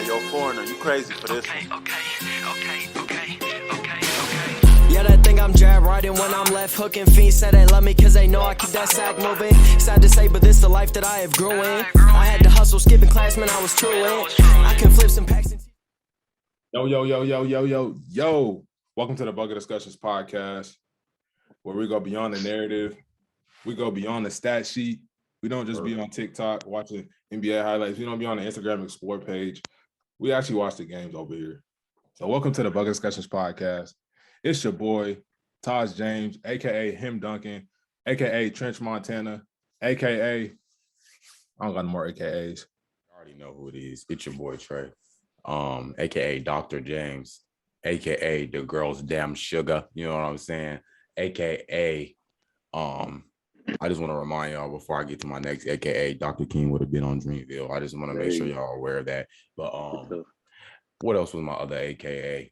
Hey, yo, foreigner, you crazy for this one. Yeah, they think I'm jab riding when I'm left hooking. Fiends say they love me cause they know I keep that sack moving. Sad to say, but this the life that I have grew in. I had to hustle, skipping class, man, I was true in. I can flip some packs and... Yo. Welcome to the Bucket Discussions podcast, where we go beyond the narrative. We go beyond the stat sheet. We don't just be on TikTok watching NBA highlights. We don't be on the Instagram Explore page. We actually watch the games over here. So welcome to the Bucket Discussions podcast. It's your boy, Taj James, a.k.a. Him Duncan, a.k.a. Trench Montana, a.k.a. I don't got no more a.k.a.s. I already know who it is. It's your boy, Trey, a.k.a. Dr. James, a.k.a. the girl's damn sugar. You know what I'm saying? A.k.a. I just want to remind y'all before I get to my next a.k.a. Dr. King would have been on Dreamville. I just want to make sure y'all are aware of that. But what else was my other a.k.a.?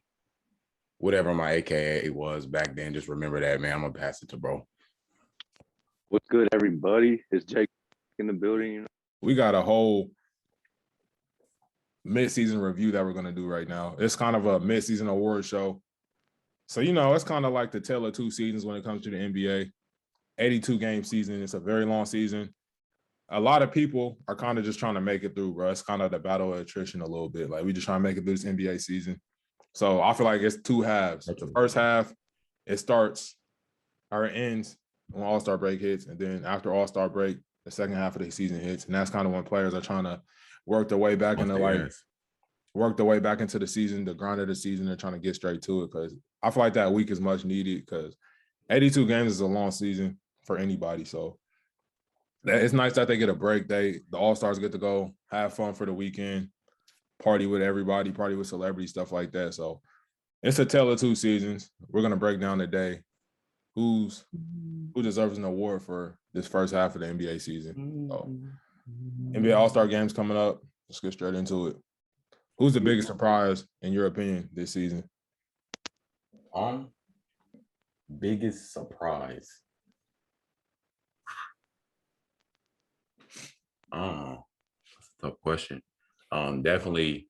Whatever my a.k.a. was back then, just remember that, man. I'm going to pass it to bro. What's good, everybody? It's Jake in the building. You know? We got a whole midseason review that we're going to do right now. It's kind of a midseason award show. So, it's kind of like the tale of two seasons when it comes to the NBA. 82-game season. It's a very long season. A lot of people are kind of just trying to make it through, bro. It's kind of the battle of attrition a little bit. Like, we just trying to make it through this NBA season. So I feel like it's two halves. The first half, it starts or it ends when All-Star break hits. And then after All-Star break, the second half of the season hits. And that's kind of when players are trying to work their way back into the season, the grind of the season. They're trying to get straight to it because I feel like that week is much needed because 82 games is a long season for anybody. So it's nice that they get a break. The All-Stars get to go have fun for the weekend, party with everybody, party with celebrities, stuff like that. So it's a tale of two seasons. We're going to break down today who deserves an award for this first half of the NBA season. So NBA All-Star games coming up. Let's get straight into it. Who's the biggest surprise, in your opinion, this season? Biggest surprise. That's a tough question. Definitely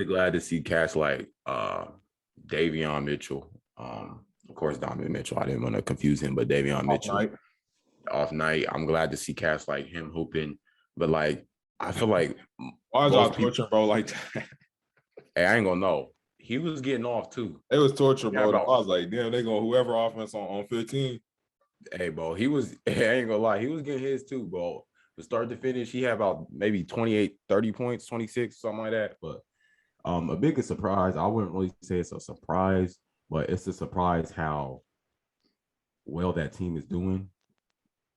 glad to see cats like Davion Mitchell. Of course, Donovan Mitchell. I didn't want to confuse him, but Davion Mitchell. Off night. I'm glad to see cats like him hooping. But like, I feel like why is y'all torturing bro like that? Hey, I ain't gonna know. He was getting off too. It was torture, bro. I was like, damn, they go whoever offense on 15. Hey, bro, I ain't gonna lie, he was getting his too, bro. To start to finish, he had about maybe 28, 30 points, 26, something like that. But a biggest surprise, I wouldn't really say it's a surprise, but it's a surprise how well that team is doing.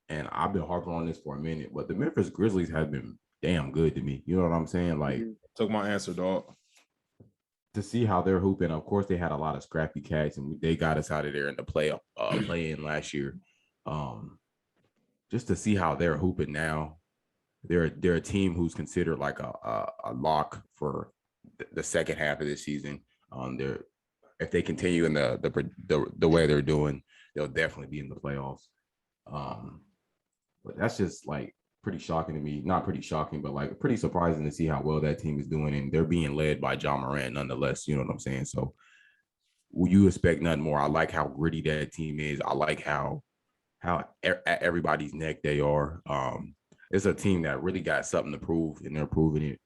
And I've been harping on this for a minute, but the Memphis Grizzlies have been damn good to me. You know what I'm saying? Like, took my answer, dog. To see how they're hooping, of course, they had a lot of scrappy cats, and they got us out of there in the play-in last year. Just to see how they're hooping now, they're a team who's considered like a lock for the second half of this season. If they continue in the way they're doing, they'll definitely be in the playoffs. But that's just like pretty shocking to me. Not pretty shocking, but like pretty surprising to see how well that team is doing, and they're being led by John Morant nonetheless. You know what I'm saying? So you expect nothing more. I like how gritty that team is. I like how at everybody's neck they are. It's a team that really got something to prove, and they're proving it.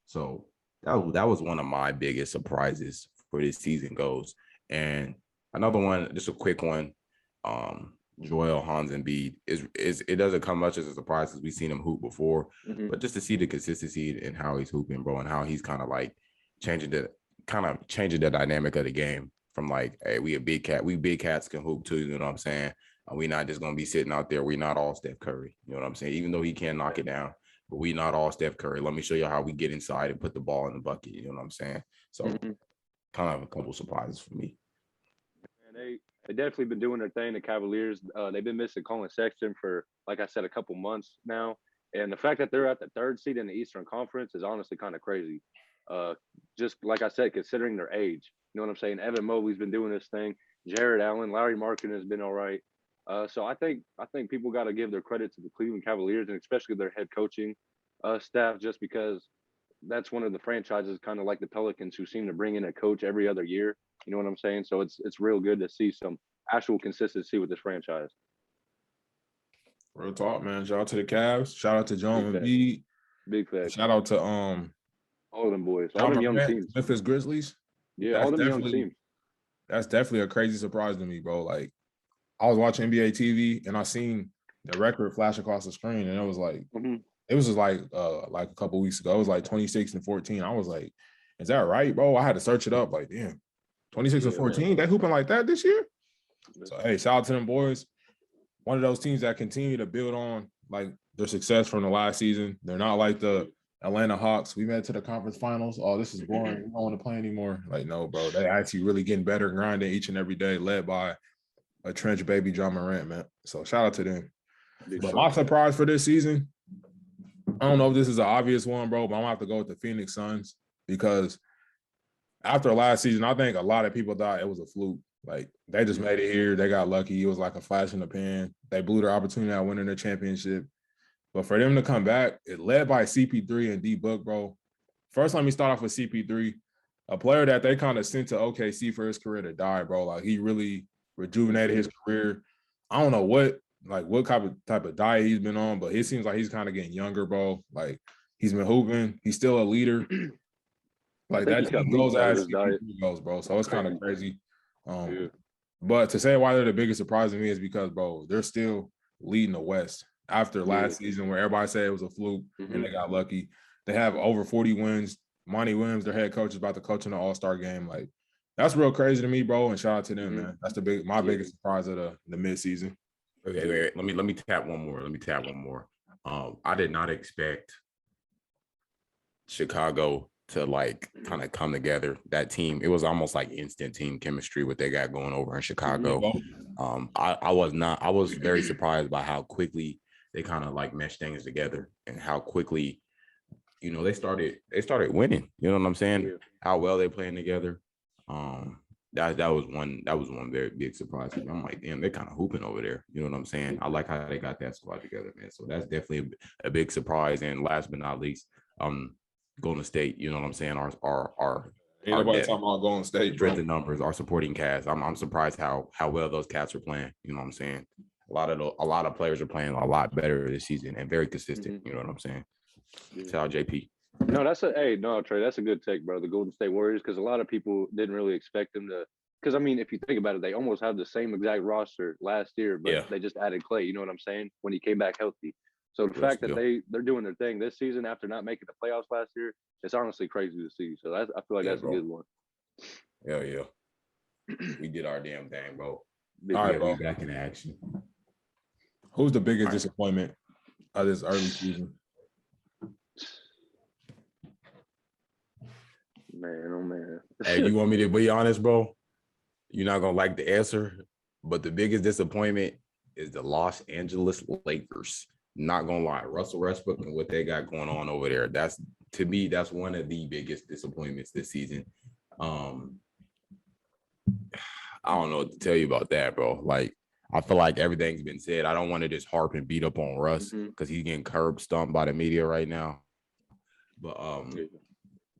So that was one of my biggest surprises for this season goes. And another one, just a quick one. Joel Hans Embiid is it doesn't come much as a surprise because we've seen him hoop before, but just to see the consistency and how he's hooping, bro, and how he's kind of like changing the dynamic of the game from like, hey, we big cats can hoop too, you know what I'm saying? And we're not just gonna be sitting out there. We're not all Steph Curry, you know what I'm saying? Even though he can knock it down, but we not all Steph Curry. Let me show you how we get inside and put the ball in the bucket, you know what I'm saying? So kind of a couple surprises for me. And they definitely been doing their thing. The Cavaliers, they've been missing Colin Sexton for, like I said, a couple months now. And the fact that they're at the third seed in the Eastern Conference is honestly kind of crazy. Just like I said, considering their age. You know what I'm saying? Evan Mobley's been doing this thing. Jared Allen, Larry Markin has been all right. So I think people got to give their credit to the Cleveland Cavaliers, and especially their head coaching. staff just because that's one of the franchises, kind of like the Pelicans, who seem to bring in a coach every other year. You know what I'm saying? So it's real good to see some actual consistency with this franchise. Real talk, man. Shout out to the Cavs. Shout out to John Big Embiid. Big fact. Shout out to All of them boys, all John them young Morant, teams. Memphis Grizzlies. Yeah, That's all them young definitely- teams. That's definitely a crazy surprise to me, bro. Like, I was watching NBA TV and I seen the record flash across the screen, and it was like, it was just like a couple weeks ago. It was like 26-14. I was like, is that right, bro? I had to search it up. Like, damn, 26-14. They hooping like that this year. So hey, shout out to them boys. One of those teams that continue to build on like their success from the last season. They're not like the Atlanta Hawks. We made it to the conference finals. Oh, this is boring. We don't want to play anymore. Like, no, bro. They actually really getting better, grinding each and every day, led by a trench baby John Morant, man. So shout out to them. But my surprise for this season, I don't know if this is an obvious one, bro, but I'm gonna have to go with the Phoenix Suns because after last season, I think a lot of people thought it was a fluke. Like, they just made it here. They got lucky. It was like a flash in the pan. They blew their opportunity at winning their championship. But for them to come back, it led by CP3 and D-Book, bro. First, let me start off with CP3, a player that they kind of sent to OKC for his career to die, bro. Like, he really rejuvenated his career. I don't know what type of diet he's been on, but it seems like he's kind of getting younger, bro. Like, he's been hooping. He's still a leader. Like, that team goes as CP3 goes, bro. So it's kind of crazy. But to say why they're the biggest surprise to me is because, bro, they're still leading the West after last season where everybody said it was a fluke and they got lucky. They have over 40 wins. Monty Williams, their head coach, is about to coach in the All-Star game. Like, that's real crazy to me, bro. And shout out to them, man. That's my biggest surprise of the midseason. Okay, wait. Let me tap one more. I did not expect Chicago to like kind of come together. That team, it was almost like instant team chemistry what they got going over in Chicago. I was very surprised by how quickly they kind of like meshed things together and how quickly, you know, they started winning. You know what I'm saying? How well they playing together. That was one very big surprise. I'm like, damn, they're kind of hooping over there. You know what I'm saying? I like how they got that squad together, man. So that's definitely a big surprise. And last but not least, Golden State, you know what I'm saying, are Anybody talking about Golden State, bro? The numbers, our supporting cast. I'm surprised how well those cats are playing. You know what I'm saying? A lot of players are playing a lot better this season and very consistent. You know what I'm saying? Tell JP. No, Trey, that's a good take, bro. The Golden State Warriors, because a lot of people didn't really expect them to. Because I mean, if you think about it, they almost have the same exact roster last year, but they just added Clay. You know what I'm saying? When he came back healthy. So the fact that they're doing their thing this season after not making the playoffs last year, it's honestly crazy to see. So I feel like that's a good one. Hell yeah. We did our damn thing, bro. All right, bro. Back in action. Who's the biggest disappointment of this early season? Man, oh man. Hey, you want me to be honest, bro? You're not gonna like the answer, but the biggest disappointment is the Los Angeles Lakers. Not gonna lie, Russell Westbrook and what they got going on over there. That's, to me, that's one of the biggest disappointments this season. I don't know what to tell you about that, bro. Like, I feel like everything's been said. I don't want to just harp and beat up on Russ because he's getting curb stomped by the media right now. But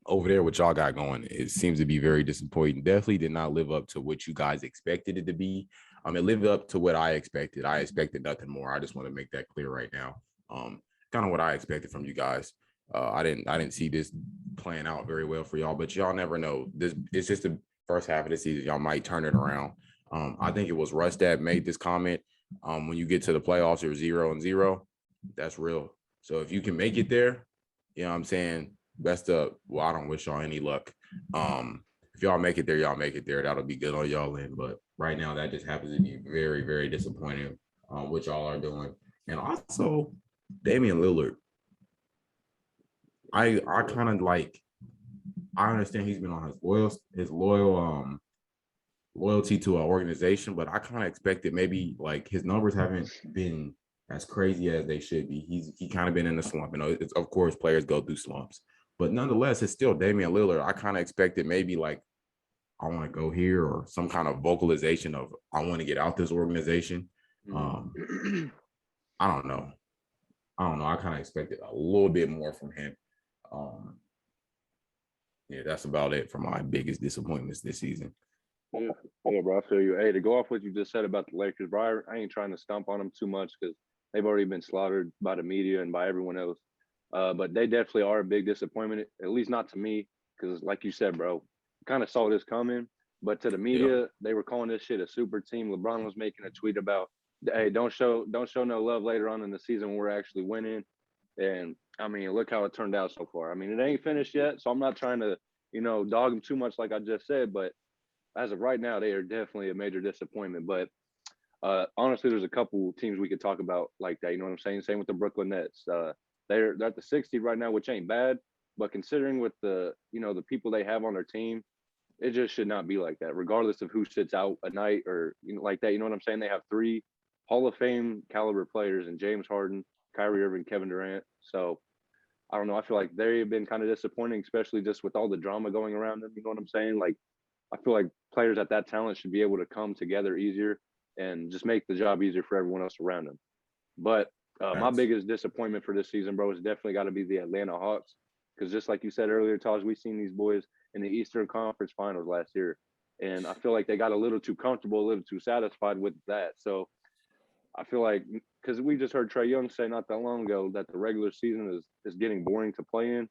over there, what y'all got going, it seems to be very disappointing. Definitely did not live up to what you guys expected it to be. It lived up to what I expected. I expected nothing more. I just want to make that clear right now. Kind of what I expected from you guys. I didn't see this playing out very well for y'all, but y'all never know. It's just the first half of the season. Y'all might turn it around. I think it was Russ that made this comment. When you get to the playoffs, you're 0-0. That's real. So if you can make it there, you know what I'm saying? Best of, well, I don't wish y'all any luck. If y'all make it there, y'all make it there. That'll be good on y'all end. But right now, that just happens to be very, very disappointing what y'all are doing. And also, Damian Lillard. I kind of like, I understand he's been on his loyalty to an organization, but I kind of expected maybe like his numbers haven't been as crazy as they should be. He kind of been in a slump. You know, of course, players go through slumps, but nonetheless, it's still Damian Lillard. I kind of expected maybe like, I want to go here, or some kind of vocalization of I want to get out this organization. I don't know. I don't know. I kind of expected a little bit more from him. Yeah, that's about it for my biggest disappointments this season. Yeah, yeah, bro. I feel you. Hey, to go off what you just said about the Lakers, bro, I ain't trying to stump on them too much because they've already been slaughtered by the media and by everyone else. But they definitely are a big disappointment, at least not to me, because like you said, bro, kind of saw this coming. But to the media, they were calling this shit a super team. LeBron was making a tweet about, hey, don't show no love later on in the season when we're actually winning. And I mean, look how it turned out so far. I mean, it ain't finished yet, so I'm not trying to, dog them too much, like I just said. But as of right now, they are definitely a major disappointment. But honestly, there's a couple teams we could talk about like that. You know what I'm saying? Same with the Brooklyn Nets. They're at the 60 right now, which ain't bad. But considering with the the people they have on their team, it just should not be like that, regardless of who sits out a night or like that. You know what I'm saying? They have 3 Hall of Fame caliber players in James Harden, Kyrie Irving, Kevin Durant. So I don't know. I feel like they've been kind of disappointing, especially just with all the drama going around them. You know what I'm saying? Like, I feel like players at that talent should be able to come together easier and just make the job easier for everyone else around them. But my biggest disappointment for this season, bro, is definitely got to be the Atlanta Hawks. Because just like you said earlier, Taj, we've seen these boys in the Eastern Conference Finals last year. And I feel like they got a little too comfortable, a little too satisfied with that. So I feel like, because we just heard Trae Young say not that long ago that the regular season is getting boring to play in.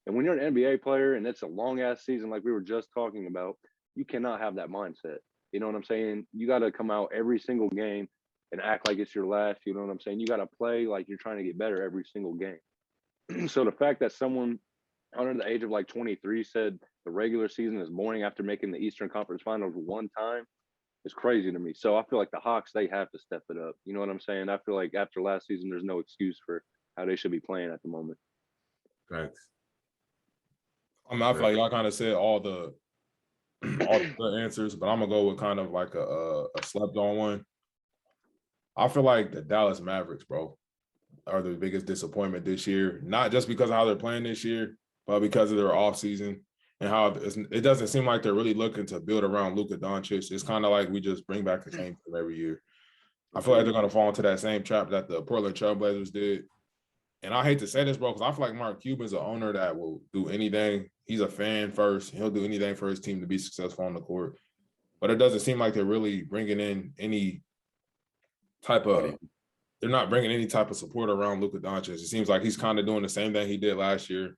And when you're an NBA player and it's a long ass season, like we were just talking about, you cannot have that mindset. You know what I'm saying? You got to come out every single game and act like it's your last. You know what I'm saying? You got to play like you're trying to get better every single game. So the fact that someone under the age of like 23 said the regular season is boring after making the Eastern Conference Finals one time is crazy to me. So I feel like the Hawks, they have to step it up. You know what I'm saying? I feel like after last season, there's no excuse for how they should be playing at the moment. Thanks. I feel like y'all kind of said all the good answers, but I'm gonna go with kind of like a slept on one. I feel like the Dallas Mavericks, bro, are the biggest disappointment this year. Not just because of how they're playing this year, but because of their offseason and how it doesn't seem like they're really looking to build around Luka Doncic. It's kind of like we just bring back the same team every year. I feel like they're going to fall into that same trap that the Portland Trailblazers did. And I hate to say this, bro, because I feel like Mark Cuban's an owner that will do anything. He's a fan first. He'll do anything for his team to be successful on the court. But it doesn't seem like they're really bringing in any type of – they're not bringing any type of support around Luka Doncic. It seems like he's kind of doing the same thing he did last year.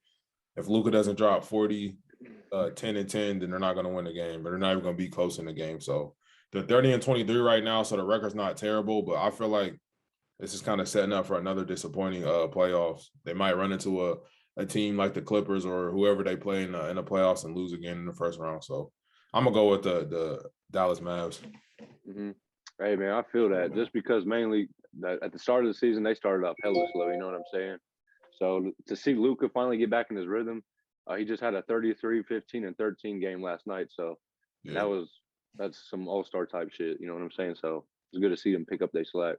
If Luka doesn't drop 40, 10 and 10, then they're not going to win the game, but they're not even going to be close in the game. So they're 30 and 23 right now, so the record's not terrible, but I feel like this is kind of setting up for another disappointing playoffs. They might run into a team like the Clippers or whoever they play in the playoffs and lose again in the first round. So I'm going to go with the Dallas Mavs. Mm-hmm. Hey, man, I feel that just because mainly that at the start of the season, they started off hella slow, you know what I'm saying? So to see Luka finally get back in his rhythm, he just had a 33, 15, and 13 game last night. So that's some all-star type shit, you know what I'm saying? So it's good to see them pick up their slack.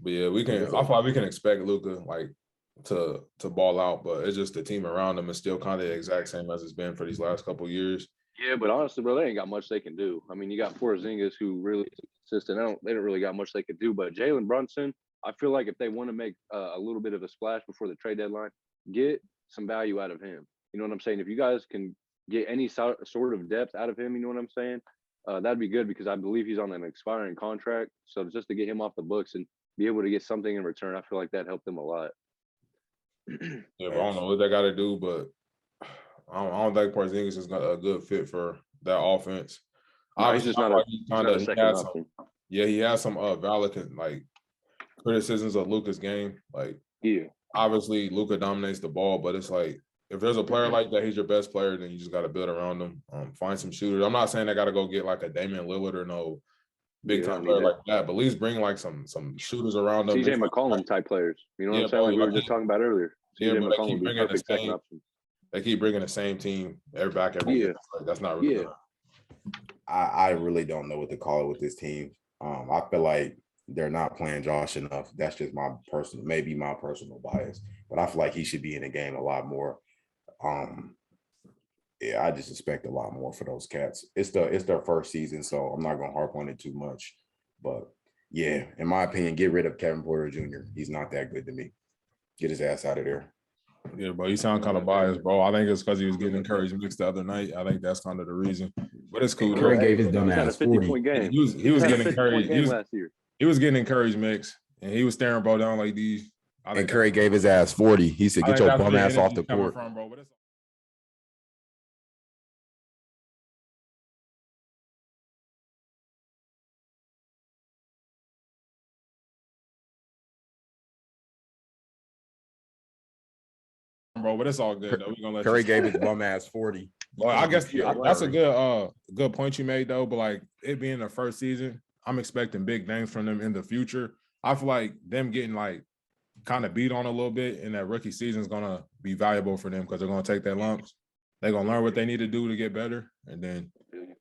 But yeah, I feel like we can expect Luka like to ball out, but it's just the team around him is still kind of the exact same as it's been for these last couple of years. Yeah, but honestly, bro, they ain't got much they can do. I mean, you got Porzingis who really is consistent. They don't really got much they could do. But Jalen Brunson, I feel like if they want to make a little bit of a splash before the trade deadline, get some value out of him. You know what I'm saying? If you guys can get any sort of depth out of him, you know what I'm saying? That'd be good because I believe he's on an expiring contract. So just to get him off the books and be able to get something in return, I feel like that helped them a lot. Yeah, but I don't know what they got to do, but I don't think Porzingis is a good fit for that offense. No, he's just not a second option. He has some valid criticisms of Luka's game. Like, obviously Luka dominates the ball, but it's like if there's a player like that, he's your best player, then you just got to build around him. Find some shooters. I'm not saying they got to go get like a Damian Lillard or no big time player like that, but at least bring like some shooters around them. CJ McCollum type players. You know what I'm saying? Like we were just talking about earlier. CJ McCollum would be perfect second option. They keep bringing the same team every year. Like, that's not really good. I really don't know what to call it with this team. I feel like they're not playing Josh enough. That's just my personal bias. But I feel like he should be in the game a lot more. I just expect a lot more for those cats. It's their first season, so I'm not gonna harp on it too much. But yeah, in my opinion, get rid of Kevin Porter Jr. He's not that good to me. Get his ass out of there. Yeah, bro, you sound kind of biased, bro. I think it's because he was getting encouraged mixed the other night. I think that's kind of the reason. But it's cool. Curry gave his dumb He had a ass 40. 50-point game. He was getting encouraged. Game last year. He was getting encouraged mixed, and he was staring bro down like these. And Curry gave his ass 40. He said, "Get your bum ass off the court." From, bro. But it's bro, but it's all good though. We gonna let Curry you gave his bum ass 40. Well, I guess that's a good point you made though. But like it being the first season, I'm expecting big things from them in the future. I feel like them getting like kind of beat on a little bit in that rookie season is gonna be valuable for them because they're gonna take their lumps. They're gonna learn what they need to do to get better, and then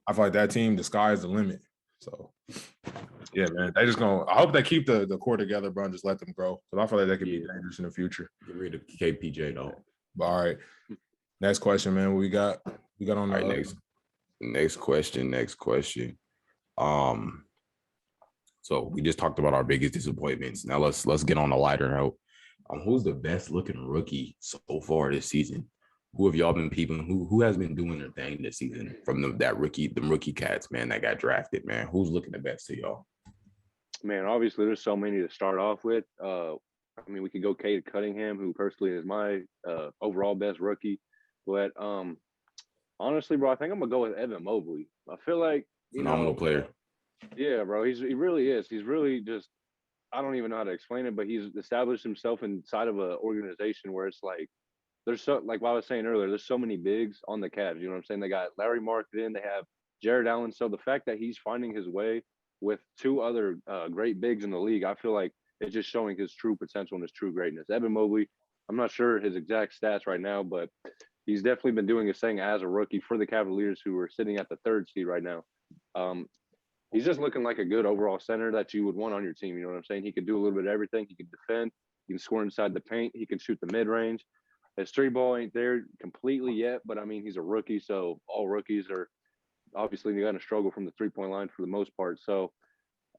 I feel like that team, the sky is the limit. So yeah, man, they just gonna. I hope they keep the core together, bro, and just let them grow because I feel like they could be dangerous in the future. Get rid of KPJ though. But all right, next question, man. What we got on the next question. So we just talked about our biggest disappointments. Now let's get on a lighter note. Who's the best looking rookie so far this season? Who have y'all been peeping? Who has been doing their thing this season from the rookie cats, man, that got drafted, man? Who's looking the best to y'all? Man, obviously there's so many to start off with. I mean, we could go Cade Cunningham, who personally is my overall best rookie. But honestly, bro, I think I'm gonna go with Evan Mobley. I feel like phenomenal player. Yeah, bro, he really is. He's really just, I don't even know how to explain it, but he's established himself inside of an organization where it's like there's so, like what I was saying earlier, there's so many bigs on the Cavs. You know what I'm saying? They got Larry Marketing, they have Jared Allen. So the fact that he's finding his way with two other great bigs in the league, I feel like it's just showing his true potential and his true greatness. Evan Mobley, I'm not sure his exact stats right now, but he's definitely been doing his thing as a rookie for the Cavaliers, who are sitting at the 3rd seed right now. He's just looking like a good overall center that you would want on your team. You know what I'm saying? He could do a little bit of everything. He can defend. He can score inside the paint. He can shoot the mid-range. His three ball ain't there completely yet, but I mean, he's a rookie, so all rookies are obviously going to struggle from the three-point line for the most part. So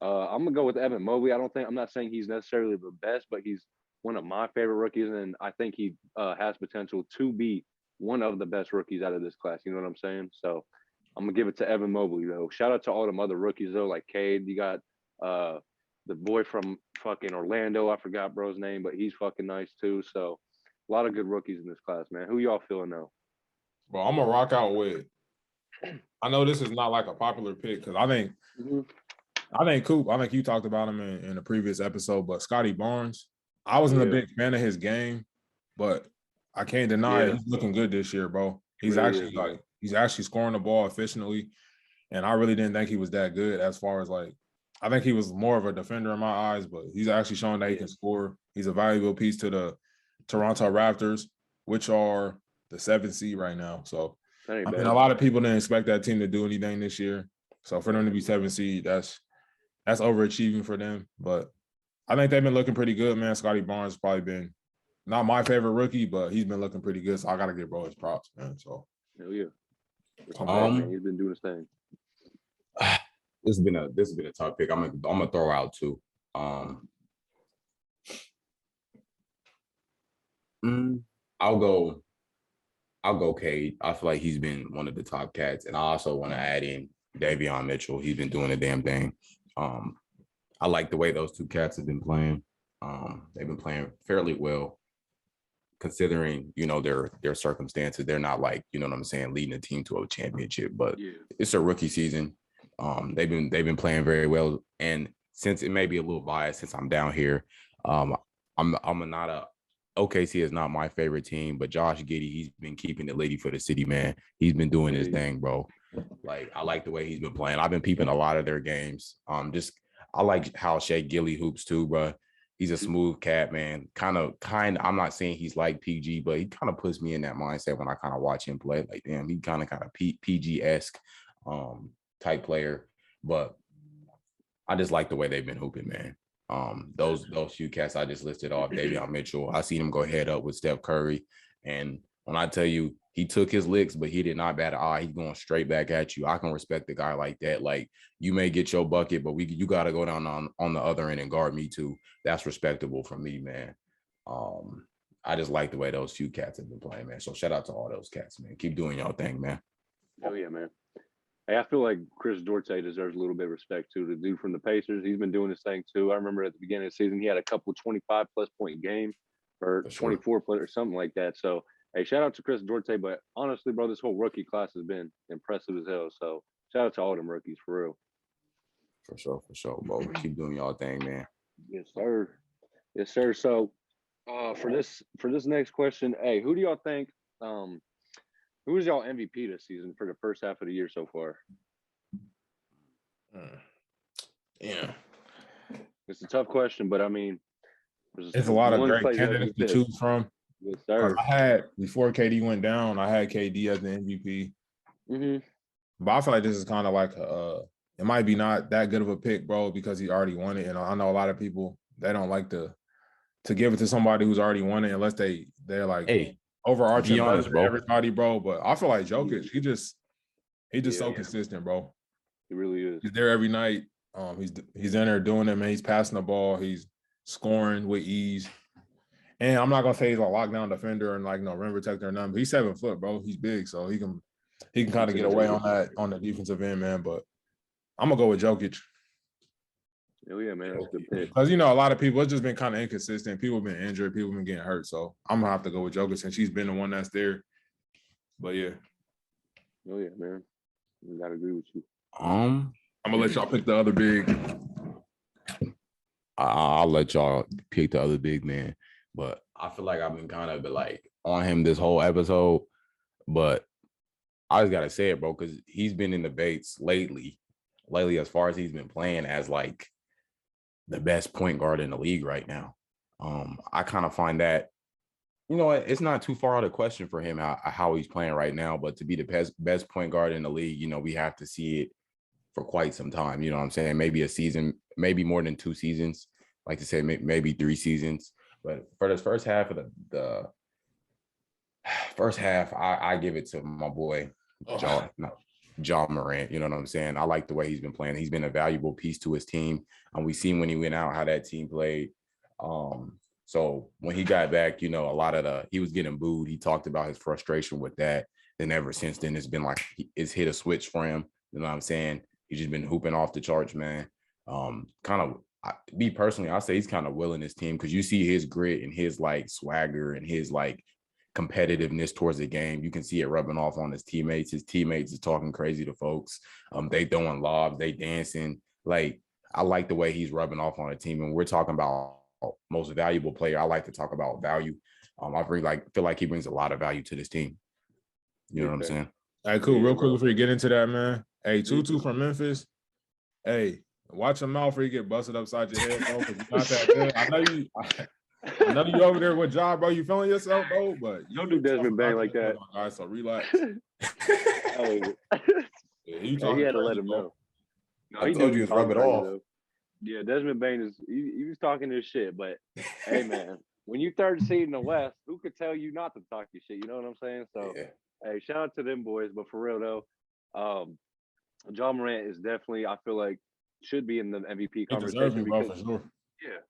I'm going to go with Evan Mobley. I'm not saying he's necessarily the best, but he's one of my favorite rookies, and I think he has potential to be one of the best rookies out of this class. You know what I'm saying? So I'm going to give it to Evan Mobley, though. Shout out to all them other rookies, though, like Cade. You got the boy from fucking Orlando. I forgot bro's name, but he's fucking nice, too. So a lot of good rookies in this class, man. Who y'all feeling now? Well, I'm going to rock out with – I know this is not like a popular pick because I think Coop, I think you talked about him in a previous episode, but Scotty Barnes, I wasn't a big fan of his game, but I can't deny he's looking good this year, bro. He's actually scoring the ball efficiently, and I really didn't think he was that good as far as like I think he was more of a defender in my eyes, but he's actually showing that he can score. He's a valuable piece to the Toronto Raptors, which are the 7th seed right now. So I mean, a lot of people didn't expect that team to do anything this year. So for them to be 7th seed, that's overachieving for them. But I think they've been looking pretty good, man. Scotty Barnes has probably been not my favorite rookie, but he's been looking pretty good. So I got to give bro his props, man. So hell yeah. He's been doing his thing. This has been a tough pick. I'm gonna throw out two. I'll go Cade. I feel like he's been one of the top cats, and I also want to add in Davion Mitchell. He's been doing a damn thing. I like the way those two cats have been playing. They've been playing fairly well, considering their circumstances. They're not like, you know what I'm saying, leading a team to a championship, but it's a rookie season. They've been playing very well, and since it may be a little biased since I'm down here, I'm not a OKC is not my favorite team, but Josh Giddey, he's been keeping it litty for the city, man. He's been doing his thing, bro. Like, I like the way he's been playing. I've been peeping a lot of their games. I like how Shea Gilly hoops too, bro. He's a smooth cat, man. Kind of. I'm not saying he's like PG, but he kind of puts me in that mindset when I kind of watch him play. Like, damn, he kind of PG-esque type player. But I just like the way they've been hooping, man. Those few cats I just listed off, Davion Mitchell, I seen him go head up with Steph Curry. And when I tell you he took his licks, but he did not bat an eye, he's going straight back at you. I can respect a guy like that. Like, you may get your bucket, but you got to go down on the other end and guard me too. That's respectable for me, man. I just like the way those few cats have been playing, man. So shout out to all those cats, man. Keep doing y'all thing, man. Oh yeah, man. Hey, I feel like Chris Duarte deserves a little bit of respect too. The dude from the Pacers, he's been doing his thing too. I remember at the beginning of the season, he had a couple 25+ point game or 24 plus or something like that. So, hey, shout out to Chris Duarte. But honestly, bro, this whole rookie class has been impressive as hell. So, shout out to all them rookies for real. For sure, bro. Keep doing y'all thing, man. Yes, sir. Yes, sir. So, for this next question, hey, who do y'all think? Who is y'all MVP this season for the first half of the year so far? Yeah, It's a tough question, but I mean, it's a lot of great candidates to choose from. Yes, sir. I had before KD went down, I had KD as the MVP. Mm-hmm. But I feel like this is kind of like it might be not that good of a pick, bro, because he already won it. And I know a lot of people they don't like to give it to somebody who's already won it unless they're like overarching honest, bro. Everybody, bro. But I feel like Jokic, he just so consistent, bro. He really is. He's there every night. He's in there doing it, man. He's passing the ball. He's scoring with ease. And I'm not gonna say he's a lockdown defender and like no rim protector or nothing. But he's 7 foot, bro. He's big, so he can kind of get away on that on the defensive end, man. But I'm gonna go with Jokic. Oh yeah, man, that's a good pick. Because a lot of people, it's just been kind of inconsistent. People have been injured, people have been getting hurt. So I'm gonna have to go with Jokic since she's been the one that's there. But yeah. Oh yeah, man. I gotta agree with you. I'm gonna let y'all pick the other big. I'll let y'all pick the other big man. But I feel like I've been kind of like on him this whole episode. But I just gotta say it, bro, because he's been in debates lately as far as he's been playing as like the best point guard in the league right now. I kind of find that, it's not too far out of question for him how he's playing right now, but to be the best point guard in the league, we have to see it for quite some time. You know what I'm saying? Maybe a season, maybe more than 2 seasons, like to say maybe 3 seasons. But for this first half of the first half, I give it to my boy, John Morant. You know what I'm saying? I like the way he's been playing. He's been a valuable piece to his team. And we seen when he went out how that team played. So when he got back, a lot of he was getting booed. He talked about his frustration with that. And ever since then, it's been like it's hit a switch for him. You know what I'm saying? He's just been hooping off the charts, man. Me personally, I say he's kind of willing his team because you see his grit and his like swagger and his like competitiveness towards the game. You can see it rubbing off on his teammates. His teammates is talking crazy to folks. They throwing lobs, they dancing. Like, I like the way he's rubbing off on the team. And we're talking about most valuable player. I like to talk about value. I really feel like he brings a lot of value to this team. You know what I'm saying? All right, cool. Real quick before you get into that, man. Hey, 2-2 from Memphis. Hey, watch your mouth before you get busted upside your head, bro. Because you're not that good. I know you over there with Ja, bro. You feeling yourself, bro? But you don't do Desmond Bane like that. All right, so relax. He had to let him know. No, I told you to rub it off. Though. Yeah, Desmond Bane he was talking his shit, but hey, man, when you third seed in the West, who could tell you not to talk your shit? You know what I'm saying? So, Hey, shout out to them boys. But for real though, John Morant is definitely, I feel like, should be in the MVP conversation. Bro, for sure.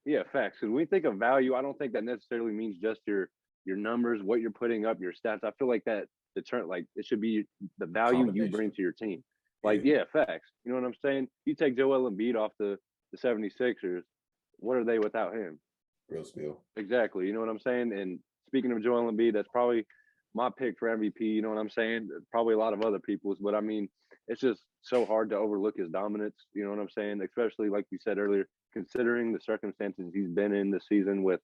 Yeah, facts. Because when we think of value, I don't think that necessarily means just your numbers, what you're putting up, your stats. I feel like that it should be the value you bring to your team. Facts. You know what I'm saying? You take Joel Embiid off the 76ers, what are they without him? Real spill. Exactly. You know what I'm saying? And speaking of Joel Embiid, that's probably my pick for MVP. You know what I'm saying? Probably a lot of other people's, but I mean, it's just so hard to overlook his dominance. You know what I'm saying? Especially like you said earlier, considering the circumstances he's been in this season with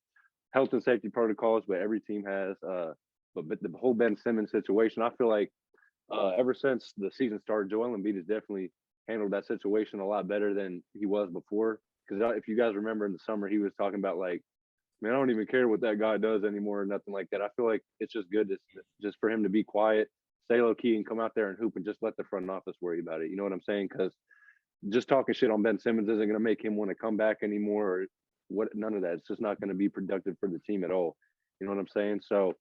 health and safety protocols, but every team has. But the whole Ben Simmons situation, I feel like ever since the season started, Joel Embiid has definitely handled that situation a lot better than he was before. Because if you guys remember in the summer, he was talking about like, man, I don't even care what that guy does anymore or nothing like that. I feel like it's just good just for him to be quiet, stay low key, and come out there and hoop and just let the front office worry about it. You know what I'm saying? Because just talking shit on Ben Simmons isn't going to make him want to come back anymore or none of that. It's just not going to be productive for the team at all. You know what I'm saying? So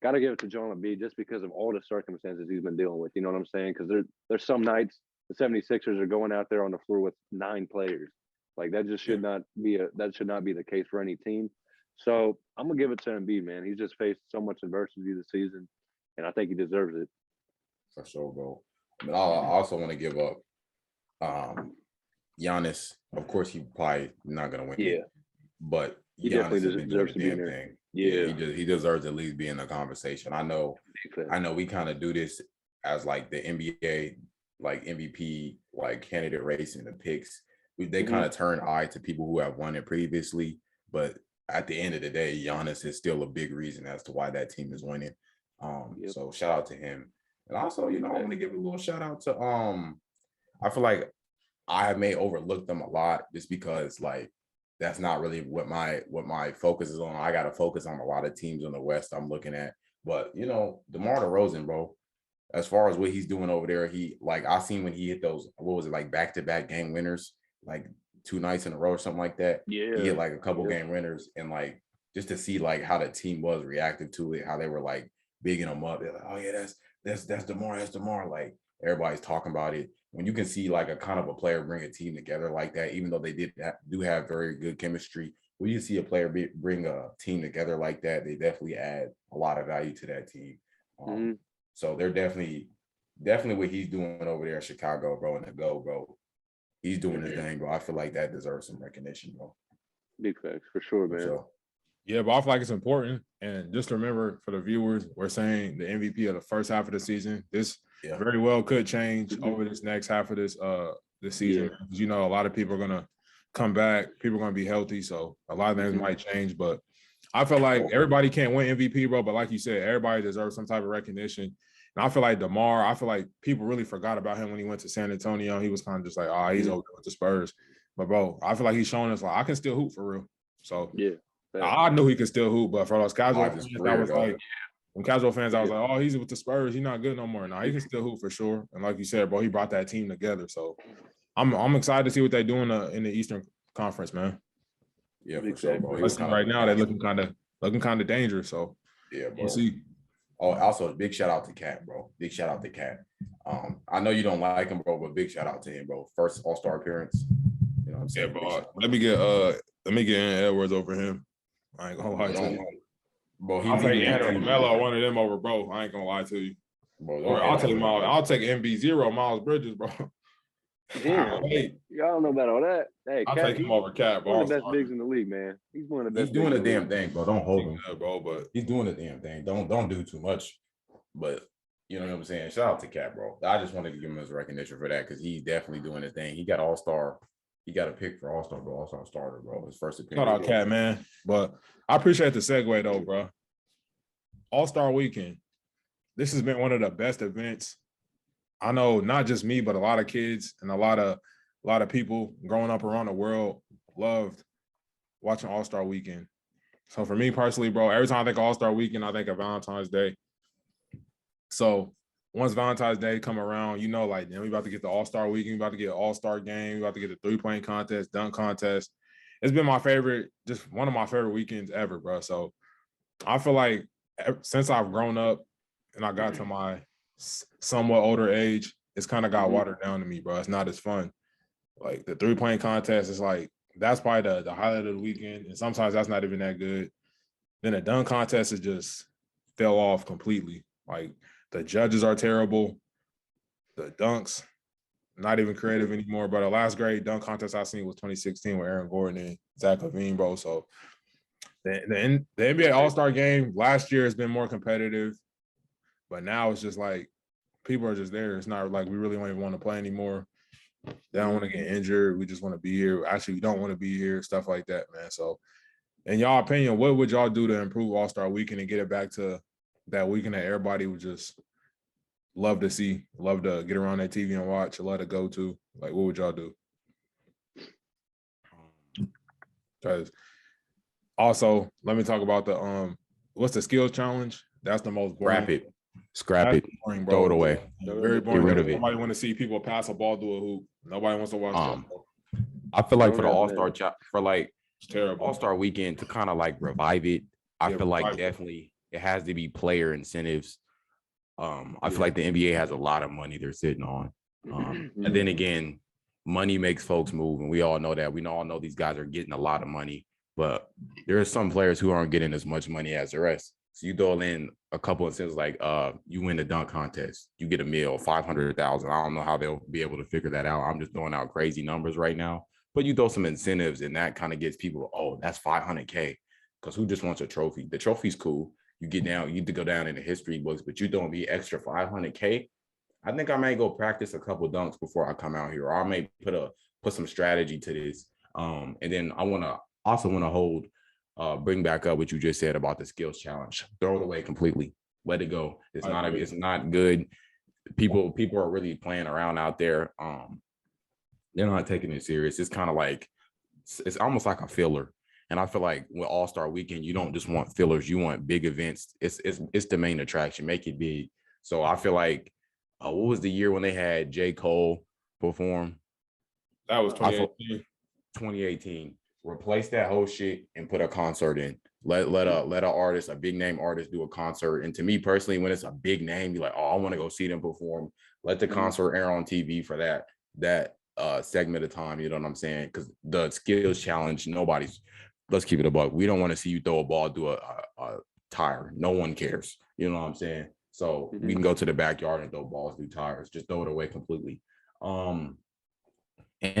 got to give it to Joel Embiid just because of all the circumstances he's been dealing with. You know what I'm saying? Because there's some nights the 76ers are going out there on the floor with 9 players. Like that just should not be the case for any team. So I'm gonna give it to Embiid, man. He's just faced so much adversity this season, and I think he deserves it. For sure, bro. But I also want to give up Giannis. Of course, he probably not gonna win it, but he Giannis definitely has been doing deserves the to be damn there. thing. Yeah, he deserves to at least be in the conversation. I know we kind of do this as like the NBA like MVP like candidate race and the picks. They kind of turn eye to people who have won it previously, but at the end of the day, Giannis is still a big reason as to why that team is winning. So shout out to him. And also, you know, I'm gonna give a little shout out to I feel like I may overlook them a lot just because like that's not really what my focus is on. I gotta focus on a lot of teams in the West I'm looking at. But you know, DeMar DeRozan, bro, as far as what he's doing over there, he like I seen when he hit those, what was it, like back-to-back game winners, like 2 nights in a row or something like that. Yeah, he hit like a couple game winners, and like just to see like how the team was reactive to it, how they were like bigging him up. They're like, oh yeah, that's DeMar. Like everybody's talking about it. When you can see like a kind of a player bring a team together like that, even though they do have very good chemistry, when you see a player bring a team together like that, they definitely add a lot of value to that team. So they're definitely what he's doing over there in Chicago, bro, and the go, bro. He's doing his thing, bro. I feel like that deserves some recognition, bro. Big facts for sure, man. So, yeah, but I feel like it's important. And just remember for the viewers, we're saying the MVP of the first half of the season. This very well could change over this next half of this season. Because, you know, a lot of people are gonna come back, people are gonna be healthy. So a lot of things might change. But I feel like everybody can't win MVP, bro. But like you said, everybody deserves some type of recognition. And I feel like DeMar, I feel like people really forgot about him when he went to San Antonio. He was kind of just like, oh, he's over with the Spurs. But, bro, I feel like he's showing us, like, I can still hoop for real. So, I knew he could still hoop. But for those casual fans, I was like, when casual fans, I was like, oh, he's with the Spurs. He's not good no more. Now, he can still hoop for sure. And like you said, bro, he brought that team together. So, I'm excited to see what they do in the Eastern Conference, man. Yeah, for sure, bro. Right now, they're looking kind of dangerous. So, yeah, bro. We'll see. Oh, also big shout out to Cat, bro. Big shout out to Cat. I know you don't like him, bro, but big shout out to him, bro. First All-Star appearance. You know what I'm saying? Yeah, bro. Let me get Aaron Edwards over him. I ain't gonna lie to you. Bro, I'll take Aaron Melo or one of them over, bro. I ain't gonna lie to you. Bro, or I'll take MB0, Miles Bridges, bro. Damn. Y'all don't know about all that. Hey, I'll take him over Cat, bro. One of the best bigs in the league, man. He's one of the best. He's doing the damn thing, bro. Don't hold him, bro. But he's doing the damn thing. Don't do too much. But you know what I'm saying? Shout out to Cat, bro. I just wanted to give him his recognition for that because he's definitely doing his thing. He got All-Star. He got a pick for All-Star, bro. All-Star starter, bro. His first appearance. Shout out Cat, man. But I appreciate the segue though, bro. All-Star Weekend. This has been one of the best events. I know not just me, but a lot of kids and a lot of people growing up around the world loved watching All-Star Weekend. So for me personally, bro, every time I think of All-Star Weekend, I think of Valentine's Day. So once Valentine's Day come around, you know, like, then we about to get the All-Star Weekend, we about to get All-Star Game, we about to get the three-point contest, dunk contest. It's been my favorite, just one of my favorite weekends ever, bro. So I feel like since I've grown up and I got to my somewhat older age, it's kind of got watered down to me, bro. It's not as fun. Like the three-point contest is like, that's probably the highlight of the weekend. And sometimes that's not even that good. Then the dunk contest is just fell off completely. Like the judges are terrible. The dunks, not even creative anymore. But the last great dunk contest I seen was 2016 with Aaron Gordon and Zach LaVine, bro. So the NBA All-Star Game last year has been more competitive. But now it's just like people are just there. It's not like we really don't even want to play anymore. They don't want to get injured. We just want to be here. Actually, we don't want to be here, stuff like that, man. So in y'all opinion, what would y'all do to improve All-Star Weekend and get it back to that weekend that everybody would just love to see, love to get around that TV and watch, love to go to? Like, what would y'all do? Because also, let me talk about the what's the skills challenge? That's the most boring. Scrap it. Boring, throw it away. Very boring. Get rid of it. Nobody want to see people pass a ball through a hoop. Nobody wants to watch that. I feel like for the All-Star for like it's terrible. All-Star Weekend to kind of like revive it, I feel like definitely it has to be player incentives. I feel like the NBA has a lot of money they're sitting on. And then again, money makes folks move, and we all know that. We all know these guys are getting a lot of money. but there are some players who aren't getting as much money as the rest. So you throw in a couple of incentives like you win the dunk contest, you get a meal, 500,000. I don't know how they'll be able to figure that out. I'm just throwing out crazy numbers right now. But you throw some incentives, and that kind of gets people, oh, that's 500K. Because who just wants a trophy? The trophy's cool. You get to go down in the history books, but you don't be extra 500K. I think I may go practice a couple dunks before I come out here, or I may put some strategy to this. And then I also want to hold bring back up what you just said about the skills challenge. Throw it away completely. Let it go. It's not good. People are really playing around out there. They're not taking it serious. It's kind of like it's almost like a filler. And I feel like with All-Star Weekend, you don't just want fillers. You want big events. It's the main attraction. Make it big. So I feel like what was the year when they had J. Cole perform? That was 2018. 2018. Replace that whole shit and put a concert in. Let an artist, a big name artist, do a concert. And to me personally, when it's a big name, you're like, oh, I want to go see them perform. Let the concert air on TV for that segment of time. You know what I'm saying? Because the skills challenge, let's keep it a buck. We don't want to see you throw a ball through a tire. No one cares. You know what I'm saying? So we can go to the backyard and throw balls through tires. Just throw it away completely. And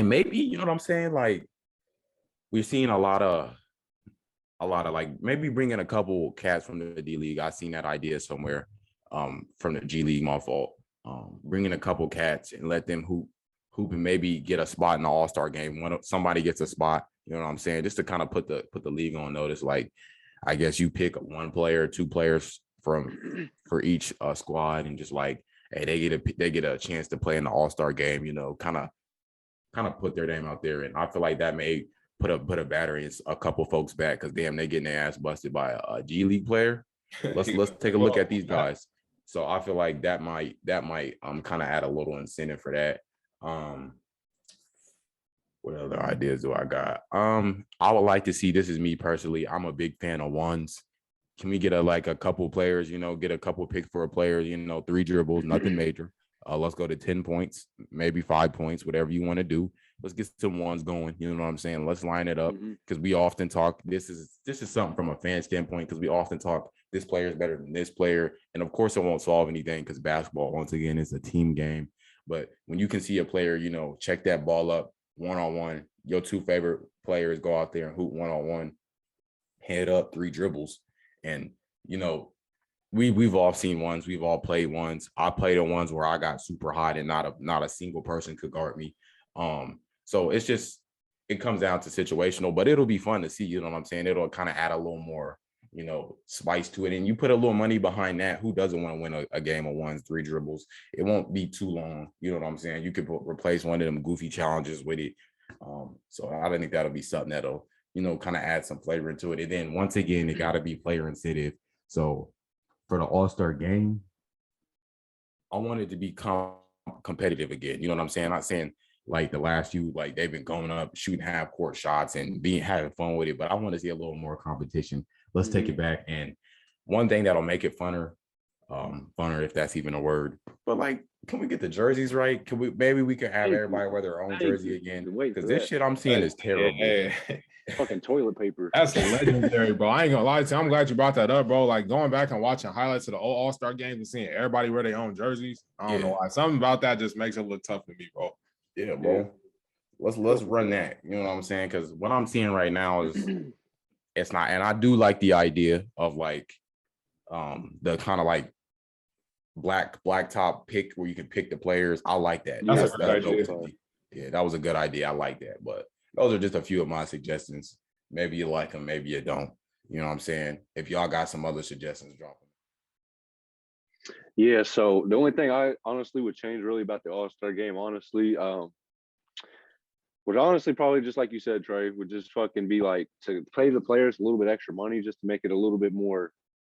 maybe, you know what I'm saying? Like, we're seeing a lot of like maybe bringing a couple cats from the D League. I seen that idea somewhere from the G League, my fault. Bringing a couple cats and let them hoop and maybe get a spot in the All-Star game. When somebody gets a spot, you know what I'm saying? Just to kind of put the league on notice. Like, I guess you pick one player, two players for each squad, and just like, hey, they get a chance to play in the All-Star game. You know, kind of put their name out there, and I feel like that may put a battery in a couple folks back, because damn, they getting their ass busted by a G League player. Let's take a look at these guys. So I feel like that might kind of add a little incentive for that. What other ideas do I got? I would like to see, this is me personally, I'm a big fan of ones. Can we get a couple players, get a couple picks for a player, 3 dribbles, nothing major. Let's go to 10 points, maybe 5 points, whatever you want to do. Let's get some ones going. You know what I'm saying? Let's line it up, because we often talk. This is something from a fan standpoint, because we often talk this player is better than this player, and of course it won't solve anything, because basketball, once again, is a team game. But when you can see a player, check that ball up one-on-one, your 2 favorite players go out there and hoop one-on-one, head up, 3 dribbles, and we've all seen ones, we've all played ones. I played the ones where I got super hot and not a single person could guard me. So it comes down to situational, but it'll be fun to see, you know what I'm saying? It'll kind of add a little more, spice to it. And you put a little money behind that. Who doesn't want to win a game of ones, 3 dribbles? It won't be too long. You know what I'm saying? You could replace one of them goofy challenges with it. So I think that'll be something that'll, kind of add some flavor into it. And then once again, it got to be player incentive. So for the All-Star game, I want it to be competitive again. You know what I'm saying? I'm not saying like the last few, like they've been going up, shooting half court shots and having fun with it, but I want to see a little more competition. Let's take it back. And one thing that'll make it funner if that's even a word, but like, can we get the jerseys right? Maybe we could have everybody wear their own jersey again? Because this shit I'm seeing is terrible. Fucking toilet paper. That's legendary, bro. I ain't gonna lie to you. I'm glad you brought that up, bro. Like going back and watching highlights of the old All-Star games and seeing everybody wear their own jerseys. I don't know why. Something about that just makes it look tough to me, bro. Yeah, bro. Let's run that. You know what I'm saying? Because what I'm seeing right now is it's not. And I do like the idea of like the kind of like black top pick where you can pick the players. I like that. That's a good idea. Yeah, that was a good idea. I like that. But those are just a few of my suggestions. Maybe you like them, maybe you don't. You know what I'm saying? If y'all got some other suggestions, drop them. Yeah, so the only thing I honestly would change really about the All-Star game, honestly, would honestly probably just like you said, Trey, would just fucking be like to pay the players a little bit extra money just to make it a little bit more,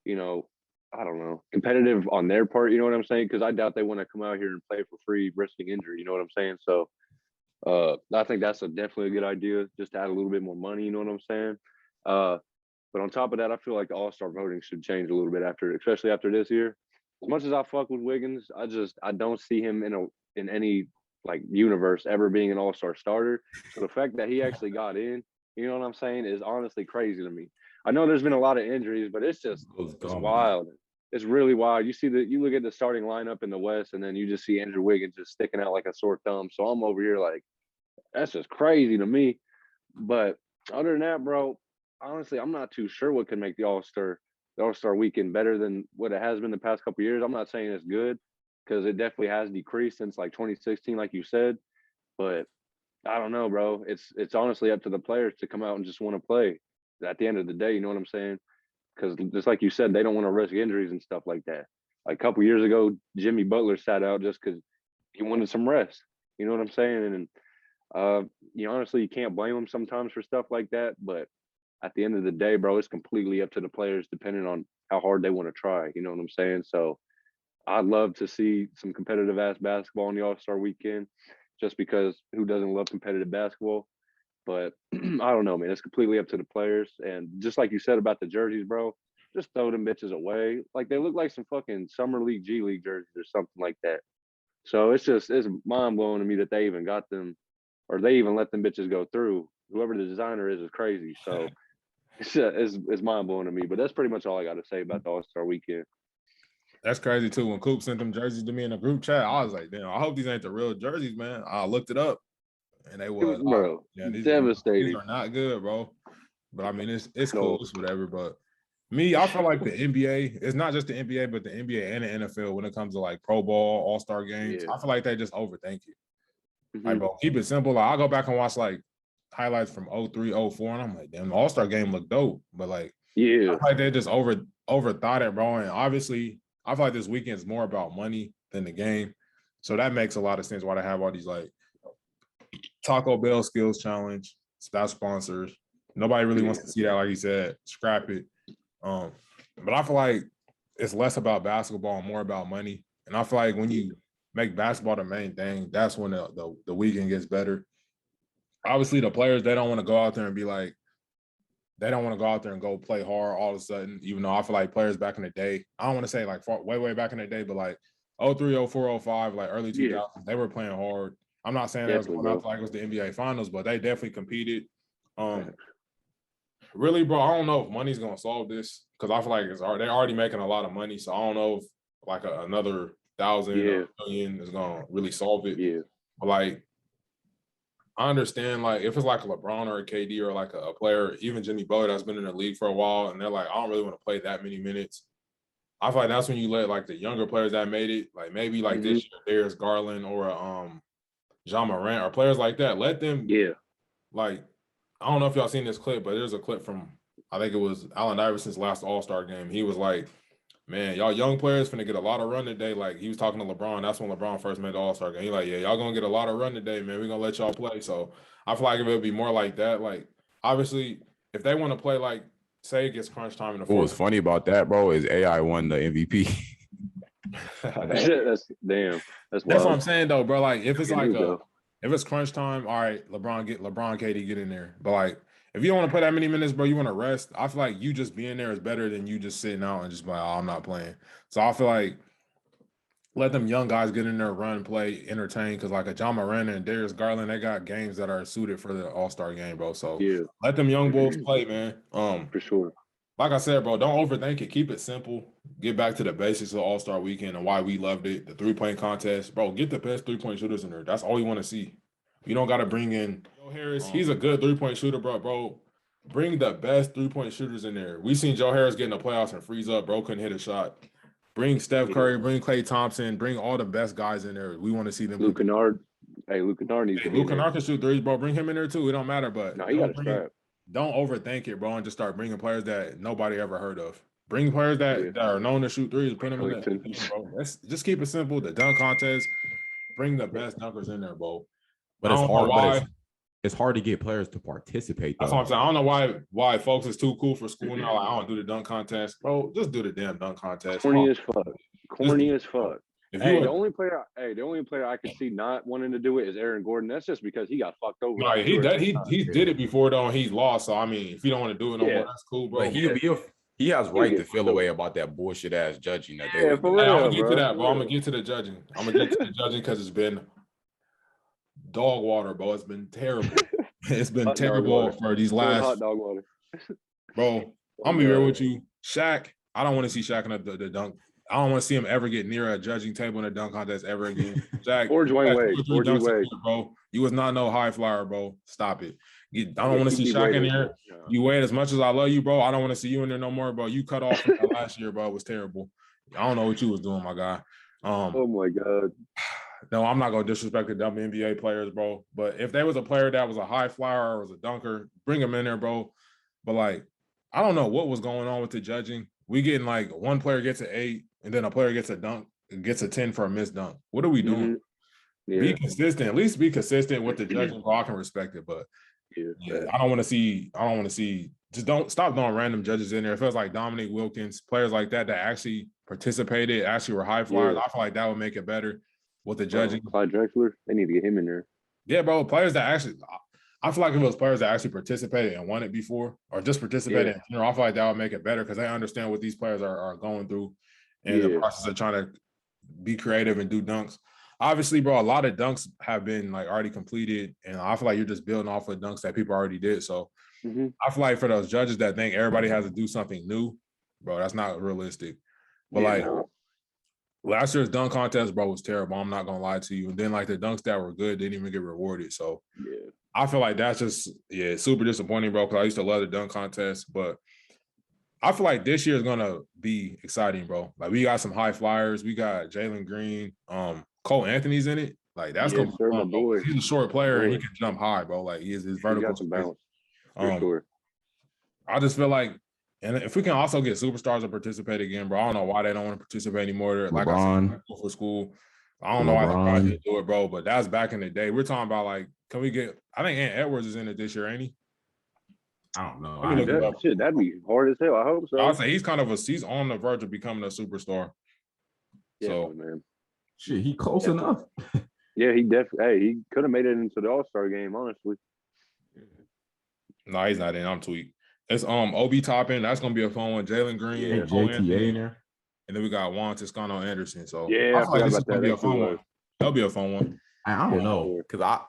I don't know, competitive on their part, you know what I'm saying? Because I doubt they want to come out here and play for free, risking injury, you know what I'm saying? So I think that's definitely a good idea, just to add a little bit more money, you know what I'm saying? But on top of that, I feel like the All-Star voting should change a little bit especially after this year. As much as I fuck with Wiggins, I don't see him in any like universe ever being an All-Star starter. So the fact that he actually got in You know what I'm saying? Is honestly crazy to me. I know there's been a lot of injuries, but it's wild. It's really wild. You look at the starting lineup in the West, and then you just see Andrew Wiggins just sticking out like a sore thumb. So I'm over here like, that's just crazy to me. But other than that, bro, honestly, I'm not too sure what can make the All-Star weekend better than what it has been the past couple of years. I'm not saying it's good because it definitely has decreased since like 2016, like you said. But I don't know, bro. It's honestly up to the players to come out and just want to play. At the end of the day, you know what I'm saying? Because just like you said, they don't want to risk injuries and stuff like that. Like a couple years ago, Jimmy Butler sat out just because he wanted some rest. You know what I'm saying? And honestly, you can't blame him sometimes for stuff like that. But at the end of the day, bro, it's completely up to the players depending on how hard they want to try. You know what I'm saying? So I'd love to see some competitive ass basketball in the All-Star weekend, just because who doesn't love competitive basketball? But I don't know, man. It's completely up to the players. And just like you said about the jerseys, bro, just throw them bitches away. Like they look like some fucking summer league, G League jerseys or something like that. So it's mind blowing to me that they even got them, or they even let them bitches go through. Whoever the designer is crazy. So it's mind blowing to me. But that's pretty much all I got to say about the All-Star weekend. That's crazy too. When Coop sent them jerseys to me in the group chat, I was like, damn, I hope these ain't the real jerseys, man. I looked it up and they was, bro, devastating. These are not good, bro. But I mean, it's cool, it's whatever. But me, I feel like the NBA, it's not just the NBA, but the NBA and the NFL when it comes to like Pro Bowl, All-Star games. I feel like they just overthink it. Like, bro, keep it simple. Like, I'll go back and watch like highlights from 03, 04, and I'm like, damn, the All-Star game looked dope. But like, I feel like they just overthought it, bro. And obviously, I feel like this weekend's more about money than the game. So that makes a lot of sense why they have all these like Taco Bell skills challenge, staff sponsors. Nobody really wants to see that, like you said, scrap it. But I feel like it's less about basketball and more about money. And I feel like when you make basketball the main thing, that's when the weekend gets better. Obviously, the players, they don't want to go out there and be like, they don't want to go out there and go play hard all of a sudden, even though I feel like players back in the day, I don't want to say like way back in the day, but like 03, 04, 05, like early 2000s, they were playing hard. I'm not saying that was going out like it was the NBA Finals, but they definitely competed. Really, bro, I don't know if money's going to solve this because I feel like they're already making a lot of money. So I don't know if like another 1,000 or million is going to really solve it. But like, I understand, like, if it's like a LeBron or a KD or like a player, even Jimmy Butler that's been in the league for a while, and they're like, I don't really want to play that many minutes. I feel like that's when you let like the younger players that made it, like maybe like this year, there's Garland or John Morant or players like that. Let them, like, I don't know if y'all seen this clip, but there's a clip from, I think it was Allen Iverson's last All-Star game. He was like, man, y'all young players finna get a lot of run today. Like, he was talking to LeBron. That's when LeBron first made the All-Star game. He like, yeah, y'all gonna get a lot of run today, man. We're gonna let y'all play. So I feel like if it would be more like that, like, obviously, if they want to play, like, say it gets crunch time in the fourth. What's funny about that, bro, is AI won the MVP. That's what I'm saying, though, bro. Like, if it's like if it's crunch time, all right, LeBron, KD, get in there. But like, if you don't want to play that many minutes, bro, you want to rest. I feel like you just being there is better than you just sitting out and just like, oh, I'm not playing. So I feel like let them young guys get in there, run, play, entertain. Because like a John Morant and Darius Garland, they got games that are suited for the All-Star game, bro. So let them young bulls play, man. For sure. Like I said, bro, don't overthink it. Keep it simple. Get back to the basics of the All-Star weekend and why we loved it. The three-point contest. Bro, get the best three-point shooters in there. That's all we want to see. You don't got to bring in Joe Harris. He's a good three-point shooter, bro. Bring the best three-point shooters in there. We seen Joe Harris get in the playoffs and freeze up. Bro couldn't hit a shot. Bring Steph Curry. Bring Klay Thompson. Bring all the best guys in there. We want to see them. Luke Kennard. Hey, Luke Kennard needs to be Luke Kennard can shoot threes, bro. Bring him in there, too. It don't matter, but no, he got a strap. Don't overthink it, bro, and just start bringing players that nobody ever heard of. Bring players that are known to shoot threes. Put them in that, bro. Just keep it simple. The dunk contest. Bring the best dunkers in there, bro. But it's hard. It's hard to get players to participate. That's what I'm saying. I don't know why folks is too cool for school now. Like, I don't do the dunk contest, bro. Just do the damn dunk contest. Corny as fuck. The only player I could see not wanting to do it is Aaron Gordon. That's just because he got fucked over. Right, he did it before though, and he's lost. So I mean, if you don't want to do it no more, that's cool, bro. But he has right to feel away about that bullshit ass judging that they. I'm gonna get to that, bro. I'm gonna get to the judging. I'm gonna get to the judging because it's been dog water, bro. It's been terrible. It's been Hot dog terrible water. for these Cold last. hot dog water. Bro, I'm gonna be real with you. Shaq, I don't want to see Shaq in the dunk. I don't want to see him ever get near a judging table in a dunk contest ever again. Shaq, Or you Dwayne had Wade. 2 or 3 Or D dunks a Wade. court, bro. You was not no high flyer, bro. Stop it. I don't Yeah, want to see keep D Shaq Wade in in there. there. Yeah. You Wade, as much as I love you, bro, I don't want to see you in there no more, bro. You cut off from that last year, bro. It was terrible. I don't know what you was doing, my guy. Oh my God. No, I'm not gonna disrespect the WNBA players, bro. But if there was a player that was a high flyer or was a dunker, bring him in there, bro. But like, I don't know what was going on with the judging. We getting like one player gets an 8, and then a player gets a dunk, gets a 10 for a missed dunk. What are we doing? Yeah. Be consistent. At least be consistent with the judging, bro. I can respect it, but Yeah. I don't want to see. Just don't stop throwing random judges in there. It feels like Dominique Wilkins, players like that actually participated, actually were high flyers. Yeah. I feel like that would make it better with the judging. Clyde Drexler, they need to get him in there. Yeah, bro. Players that actually, I feel like if it was players that actually participated and won it before, or just participated, I feel like that would make it better because they understand what these players are going through and the process of trying to be creative and do dunks. Obviously, bro, a lot of dunks have been like already completed, and I feel like you're just building off of dunks that people already did. So I feel like for those judges that think everybody has to do something new, bro, that's not realistic. But last year's dunk contest, bro, was terrible. I'm not gonna lie to you. And then like the dunks that were good didn't even get rewarded. So I feel like that's just super disappointing, bro. Because I used to love the dunk contest, but I feel like this year is gonna be exciting, bro. Like we got some high flyers. We got Jalen Green, Cole Anthony's in it. Like that's gonna be fun, bro. He's a short player and he can jump high, bro. Like his vertical. He got some bounce. For sure. I just feel like, and if we can also get superstars to participate again, bro. I don't know why they don't want to participate anymore. Like I said, for school. I don't know why LeBron didn't do it, bro. But that's back in the day. We're talking about like, can we get? I think Ant Edwards is in it this year, ain't he? I don't know. That'd be hard as hell. I hope so. I'll say he's he's on the verge of becoming a superstar. Yeah, so man. Shit, he close enough. Yeah, he definitely. Hey, he could have made it into the All-Star game, honestly. No, he's not in. I'm tweaked. It's Obi Toppin. That's gonna be a fun one. Jalen Green, JTA in there, and then we got Juan Toscano Anderson. So yeah, I feel like this is gonna be a fun one. That'll be a fun one. I don't know because I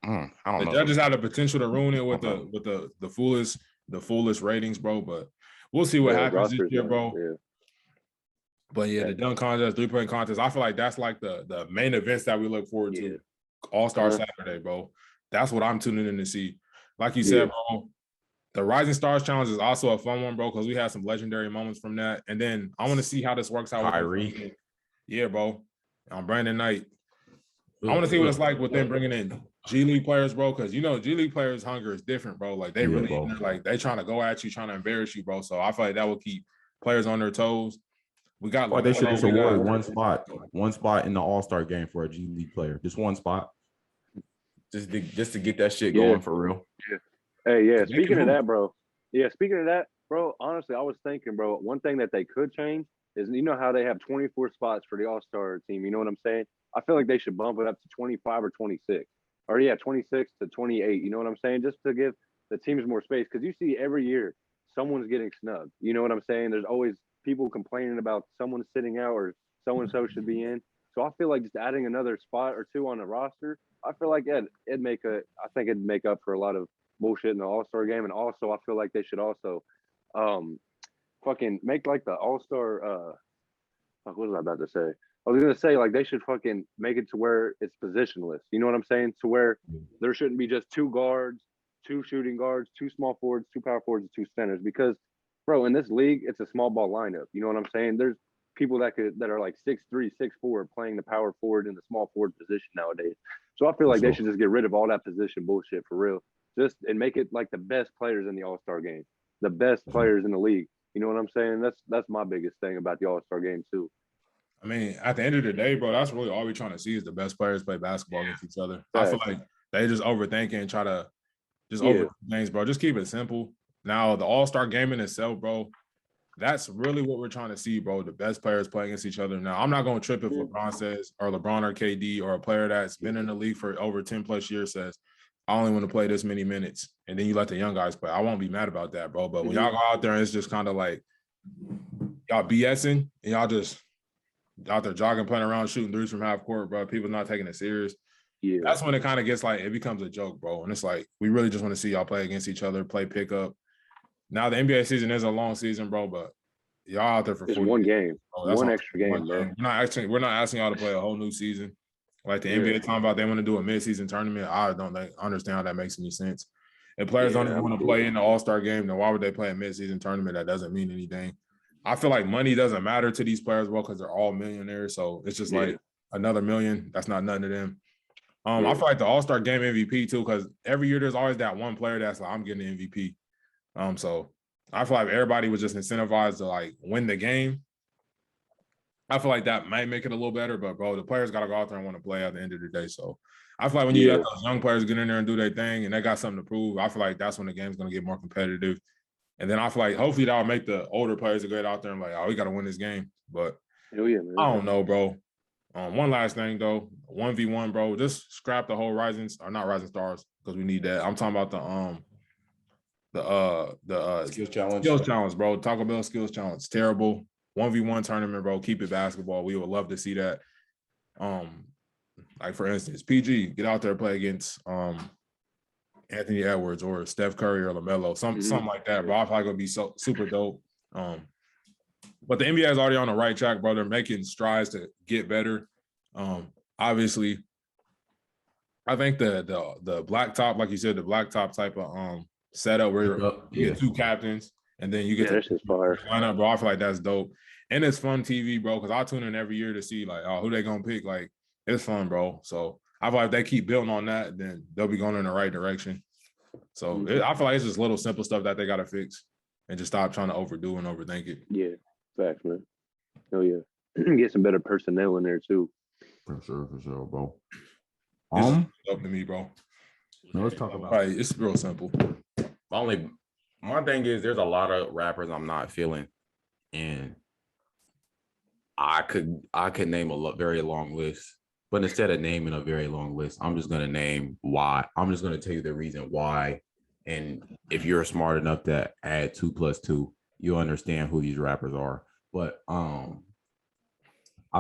don't know. The judges had the potential to ruin it with the foolish ratings, bro. But we'll see what happens this year, bro. Yeah. But the dunk contest, 3-point contest, I feel like that's like the main events that we look forward to. All-Star Saturday, bro. That's what I'm tuning in to see. Like you said, bro, the Rising Stars Challenge is also a fun one, bro, because we had some legendary moments from that. And then I want to see how this works out. Kyrie. Yeah, bro. Brandon Knight. I want to see what it's like with them bringing in G League players, bro, because, G League players' hunger is different, bro. Like, they really, like, they trying to go at you, trying to embarrass you, bro. So I feel like that will keep players on their toes. We got they should just award one spot in the All-Star game for a G League player. Just one spot. Just to get that shit going for real. Yeah. Hey, speaking of that, bro. Yeah, speaking of that, bro, honestly, I was thinking, bro, one thing that they could change is, how they have 24 spots for the All-Star team. You know what I'm saying? I feel like they should bump it up to 25 or 26. Or, 26 to 28. You know what I'm saying? Just to give the teams more space. Because you see every year someone's getting snubbed. You know what I'm saying? There's always people complaining about someone sitting out or so-and-so should be in. So I feel like just adding another spot or two on the roster, I feel like it'd make up for a lot of bullshit in the All-Star game. And also I feel like they should also fucking make like the All-Star what was I about to say? I was gonna say like they should fucking make it to where it's positionless. You know what I'm saying? To where there shouldn't be just 2 guards, 2 shooting guards, 2 small forwards, 2 power forwards, and 2 centers. Because, bro, in this league, it's a small ball lineup. You know what I'm saying? There's people that are like 6'3", 6'4", playing the power forward in the small forward position nowadays. So I feel like they should just get rid of all that position bullshit for real. And make it like the best players in the All-Star game, the best players in the league. You know what I'm saying? That's my biggest thing about the All-Star game too. I mean, at the end of the day, bro, that's really all we're trying to see is the best players play basketball against each other. I feel like they just overthink and try to just overthink things, bro. Just keep it simple. Now, the All-Star game in itself, bro, that's really what we're trying to see, bro. The best players play against each other. Now, I'm not going to trip if LeBron or KD or a player that's been in the league for over 10 plus years says, I only want to play this many minutes. And then you let the young guys play. I won't be mad about that, bro. But when y'all go out there and it's just kind of like y'all BSing and y'all just out there jogging, playing around, shooting threes from half court, bro. People not taking it serious. Yeah. That's when it kind of gets like it becomes a joke, bro. And it's like we really just want to see y'all play against each other, play pickup. Now the NBA season is a long season, bro, but y'all out there for It's 40 one games, game, bro. one extra game, bro. We're not asking y'all to play a whole new season. Like the Yeah. NBA talking about they want to do a midseason tournament. I don't understand how that makes any sense. If players don't even want to play in the All-Star game, then why would they play a midseason tournament? That doesn't mean anything. I feel like money doesn't matter to these players, bro, because they're all millionaires. So it's just like another million. That's not nothing to them. I feel like the All-Star game MVP too, because every year there's always that one player that's like, I'm getting the MVP. So I feel like everybody was just incentivized to like win the game. I feel like that might make it a little better, but bro, the players got to go out there and want to play at the end of the day. So I feel like when you let those young players get in there and do their thing and they got something to prove, I feel like that's when the game's going to get more competitive. And then I feel like hopefully that'll make the older players to get out there and like, oh, we got to win this game. But hell yeah, man. I don't know, bro. One last thing though, 1v1, bro. Just scrap the whole Rising Stars because we need that. I'm talking about the skills challenge, bro. Taco Bell skills challenge. Terrible. 1v1 tournament, bro. Keep it basketball. We would love to see that. Like for instance, PG, get out there, play against Anthony Edwards or Steph Curry or LaMelo, something like that, bro. I feel like it would be so super dope. But the NBA is already on the right track, bro. They're making strides to get better. Obviously, I think the black top, like you said, the black top type of setup where you get two captains and then you get to line up, bro. I feel like that's dope. And it's fun TV, bro, because I tune in every year to see like, oh, who they gonna pick. Like, it's fun, bro. So I feel like if they keep building on that, then they'll be going in the right direction. So I feel like it's just little simple stuff that they gotta fix and just stop trying to overdo and overthink it. Yeah, facts, man. Oh yeah, get some better personnel in there too. For sure, bro. It's up to me, bro. Let's talk about. Right, it's real simple. My thing is, there's a lot of rappers I'm not feeling, and I could name a very long list, but instead of naming a very long list, I'm just gonna name why. I'm just gonna tell you the reason why, and if you're smart enough to add 2 + 2, you'll understand who these rappers are. But I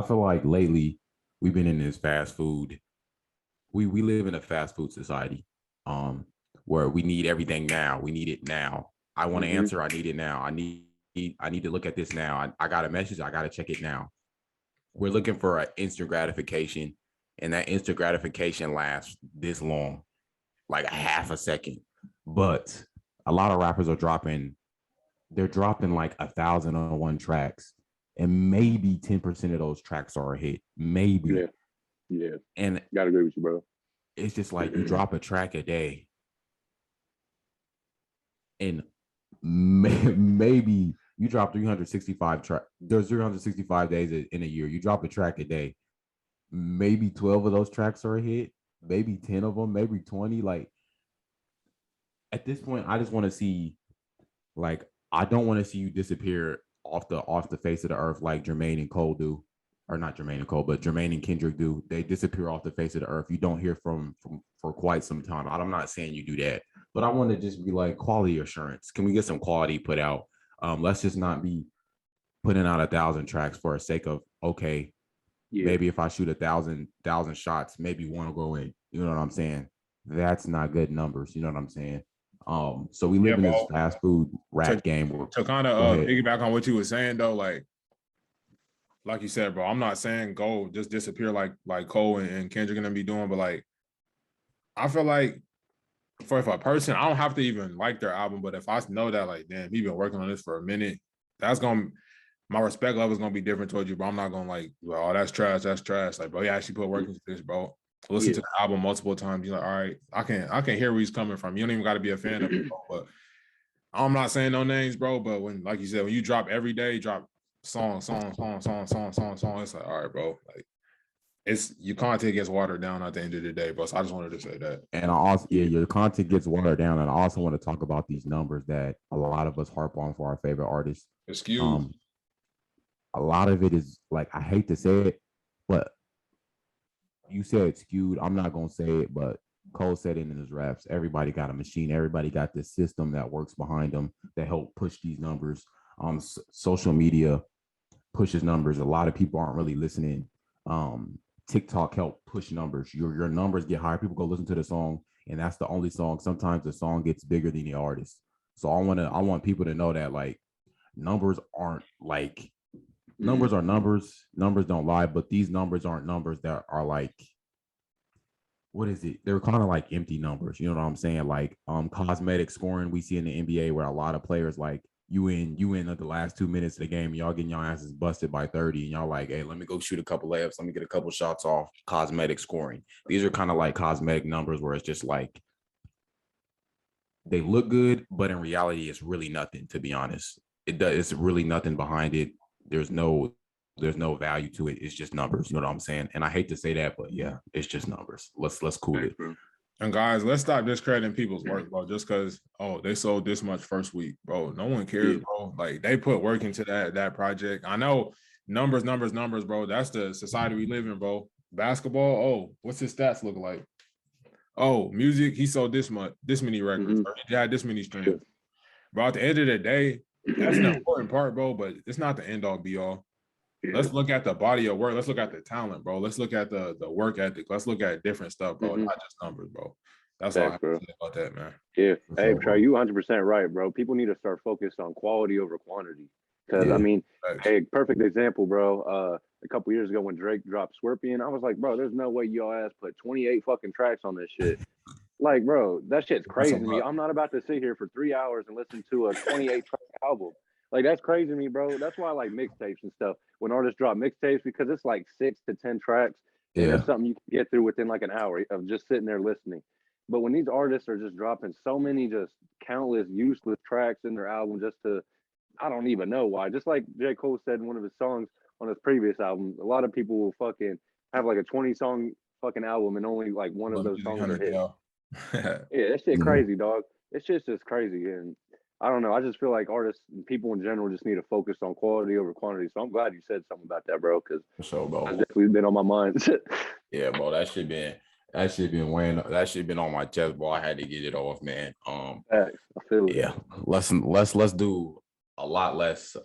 feel like lately we've been in this fast food. We live in a fast food society, where we need everything now. We need it now. I want to answer. I need it now. I need to look at this now. I got a message. I got to check it now. We're looking for an instant gratification, and that instant gratification lasts this long, like a half a second. But a lot of rappers are dropping like 1,001 tracks, and maybe 10% of those tracks are a hit. Maybe. Yeah. And gotta agree with you, bro. It's just like you drop a track a day, and maybe you drop 365 tracks. There's 365 days in a year. You drop a track a day. Maybe 12 of those tracks are a hit. Maybe 10 of them. Maybe 20. Like at this point, I just want to see. Like I don't want to see you disappear off the face of the earth like Jermaine and Cole do, or not Jermaine and Cole, but Jermaine and Kendrick do. They disappear off the face of the earth. You don't hear from for quite some time. I'm not saying you do that, but I want to just be like quality assurance. Can we get some quality put out? Let's just not be putting out 1,000 tracks for the sake of maybe if I shoot 1,000 shots, maybe one will go in. You know what I'm saying? That's not good numbers. You know what I'm saying? So we live in this fast food rap game. To kind of piggyback on what you were saying though, like you said, bro, I'm not saying go just disappear like Cole and Kendrick gonna be doing, but like I feel like for if a person, I don't have to even like their album, but if I know that like, damn, he been working on this for a minute, my respect level is gonna be different towards you, bro. I'm not gonna like, oh, that's trash. Like, bro, he actually put work into this, bro. Listen to the album multiple times. You're like, all right, I can hear where he's coming from. You don't even got to be a fan of it, bro. But I'm not saying no names, bro. But when, like you said, when you drop every day, drop song, it's like, all right, bro. Like, it's your content gets watered down at the end of the day, bro. So I just wanted to say that. And I also, your content gets watered down, and I also want to talk about these numbers that a lot of us harp on for our favorite artists. Excuse. A lot of it is like, I hate to say it, but you said it's skewed. I'm not gonna say it, but Cole said it in his raps. Everybody got a machine. Everybody got this system that works behind them that help push these numbers. Social media pushes numbers. A lot of people aren't really listening TikTok help push numbers. Your numbers get higher. People go listen to the song, and that's the only song. Sometimes the song gets bigger than the artist. So I want people to know that like numbers aren't like numbers are numbers. Numbers don't lie, but these numbers aren't numbers that are like, what is it? They're kind of like empty numbers. You know what I'm saying? Like cosmetic scoring we see in the NBA where a lot of players like you in the last 2 minutes of the game, and y'all getting your asses busted by 30, and y'all like, hey, let me go shoot a couple layups, let me get a couple shots off. Cosmetic scoring. These are kind of like cosmetic numbers where it's just like they look good, but in reality, it's really nothing. To be honest, it's really nothing behind it. There's no value to it. It's just numbers. You know what I'm saying? And I hate to say that, but yeah, it's just numbers. Let's cool it. And guys, let's stop discrediting people's work, bro. Just because they sold this much first week, bro. No one cares, bro. Like they put work into that project. I know numbers, bro. That's the society we live in, bro. Basketball. Oh, what's his stats look like? Oh, music. He sold this many records. Or he had this many streams. Bro, at the end of the day, that's an important part, bro. But it's not the end all be all. Let's look at the body of work. Let's look at the talent, bro. Let's look at the work ethic. Let's look at different stuff, bro. Not just numbers, bro. That's all I have to say about that, man. Yeah. Hey, Trey, you 100% right, bro. People need to start focused on quality over quantity. Because, I mean, hey, perfect example, bro. A couple years ago when Drake dropped Scorpion, I was like, bro, there's no way y'all ass put 28 fucking tracks on this shit. Like, bro, that shit's crazy to me. I'm not about to sit here for 3 hours and listen to a 28 track album. Like, that's crazy to me, bro. That's why I like mixtapes and stuff. When artists drop mixtapes, because it's like 6 to 10 tracks. And it's something you can get through within like an hour of just sitting there listening. But when these artists are just dropping so many just countless useless tracks in their album just to, I don't even know why. Just like J. Cole said in one of his songs on his previous album, a lot of people will fucking have like a 20-song fucking album and only like one of those songs are hit. Yeah, that shit crazy, dog. It's just crazy. And I don't know. I just feel like artists and people in general just need to focus on quality over quantity. So I'm glad you said something about that, bro, because bro, that's definitely been on my mind. Yeah, bro, that shit been weighing. That shit been on my chest, bro. I had to get it off, man. I feel it. Yeah, let's do a lot less,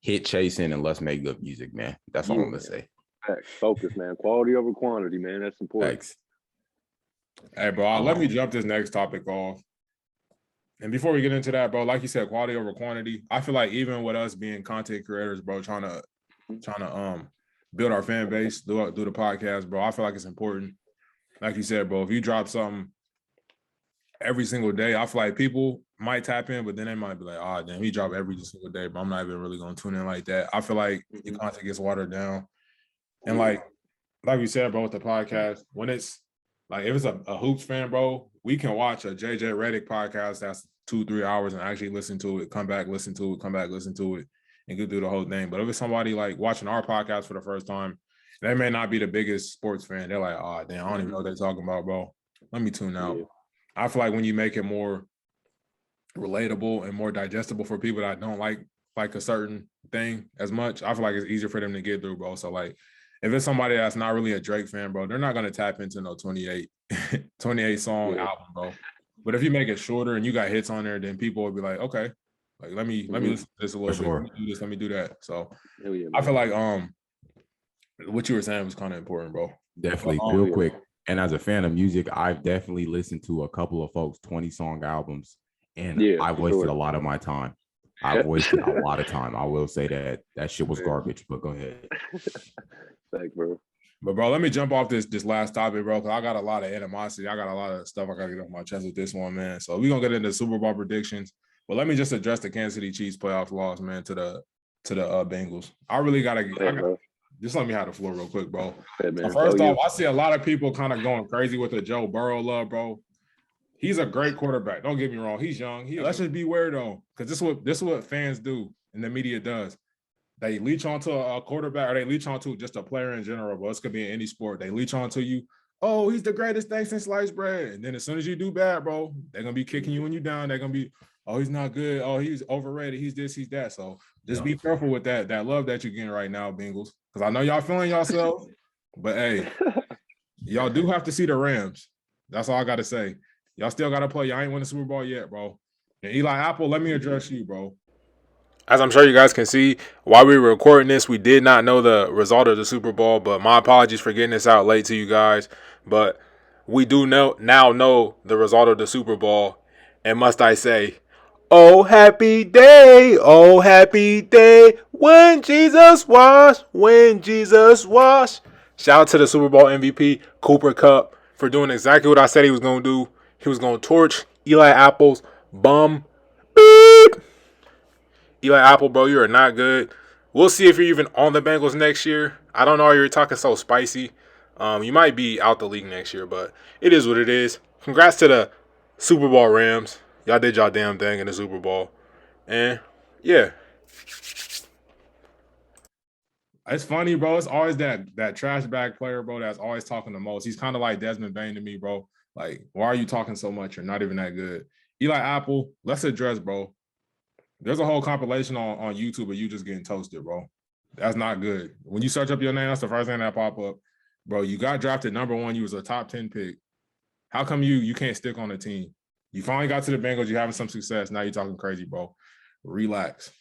hit chasing, and let's make good music, man. That's all I'm gonna say. Focus, man. Quality over quantity, man. That's important. Thanks. Hey, bro, let me jump this next topic off. And before we get into that, bro, like you said, quality over quantity. I feel like even with us being content creators, bro, trying to build our fan base, do the podcast, bro, I feel like it's important. Like you said, bro, if you drop something every single day, I feel like people might tap in, but then they might be like, oh, damn, he dropped every single day, but I'm not even really going to tune in like that. I feel like your content gets watered down. And like we said, bro, with the podcast, when it's like, if it's a Hoops fan, bro, we can watch a JJ Redick podcast that's 2-3 hours and actually listen to it, come back, listen to it, and go through the whole thing. But if it's somebody like watching our podcast for the first time, they may not be the biggest sports fan. They're like, oh, damn, I don't even know what they're talking about, bro. Let me tune out. I feel like when you make it more relatable and more digestible for people that don't like a certain thing as much, I feel like it's easier for them to get through, bro. So like, if it's somebody that's not really a Drake fan, bro, they're not going to tap into no 28 song album, bro. But if you make it shorter and you got hits on there, then people will be like, okay, like let me listen to this a little bit. Let me do this, let me do that. So I feel like what you were saying was kind of important, bro. Definitely, real quick. And as a fan of music, I've definitely listened to a couple of folks' 20-song albums, and I've wasted a lot of my time. I've wasted a lot of time. I will say that shit was garbage, but go ahead. Thanks, bro. But bro, let me jump off this last topic, bro, because I got a lot of animosity. I got a lot of stuff I got to get off my chest with this one, man. So we're gonna get into Super Bowl predictions. But let me just address the Kansas City Chiefs playoff loss, man, to the Bengals. I really gotta just let me have the floor real quick, bro. Hey, so first off, I see a lot of people kind of going crazy with the Joe Burrow love, bro. He's a great quarterback. Don't get me wrong. He's young. Let's just be aware though, because this is what fans do and the media does. They leech onto a quarterback, or they leech onto just a player in general, bro. This could be in any sport. They leech onto you. Oh, he's the greatest thing since sliced bread. And then as soon as you do bad, bro, they're gonna be kicking you when you down. They're gonna be, oh, he's not good. Oh, he's overrated. He's this, he's that. So just be careful with that love that you're getting right now, Bengals. Because I know y'all feeling yourselves, but hey, y'all do have to see the Rams. That's all I gotta say. Y'all still gotta play. Y'all ain't win the Super Bowl yet, bro. And Eli Apple, let me address you, bro. as I'm sure you guys can see, while we were recording this, we did not know the result of the Super Bowl, but my apologies for getting this out late to you guys. But we do now know the result of the Super Bowl, and must I say, oh happy day, when Jesus washed, Shout out to the Super Bowl MVP, Cooper Kupp, for doing exactly what I said he was going to do. He was going to torch Eli Apple's bum. Beep. Eli Apple, bro, you are not good. We'll see if you're even on the Bengals next year. I don't know why you're talking so spicy. You might be out the league next year, but it is what it is. Congrats to the Super Bowl Rams. Y'all did y'all damn thing in the Super Bowl. And, yeah. It's funny, bro. It's always that trash bag player, bro, that's always talking the most. He's kind of like Desmond Bain to me, bro. Like, why are you talking so much? You're not even that good. Eli Apple, let's address, bro. There's a whole compilation on YouTube of you just getting toasted, bro. That's not good. When you search up your name, that's the first thing that pop up. Bro, you got drafted number 1. You was a top 10 pick. How come you can't stick on the team? You finally got to the Bengals. You're having some success. Now you're talking crazy, bro. Relax.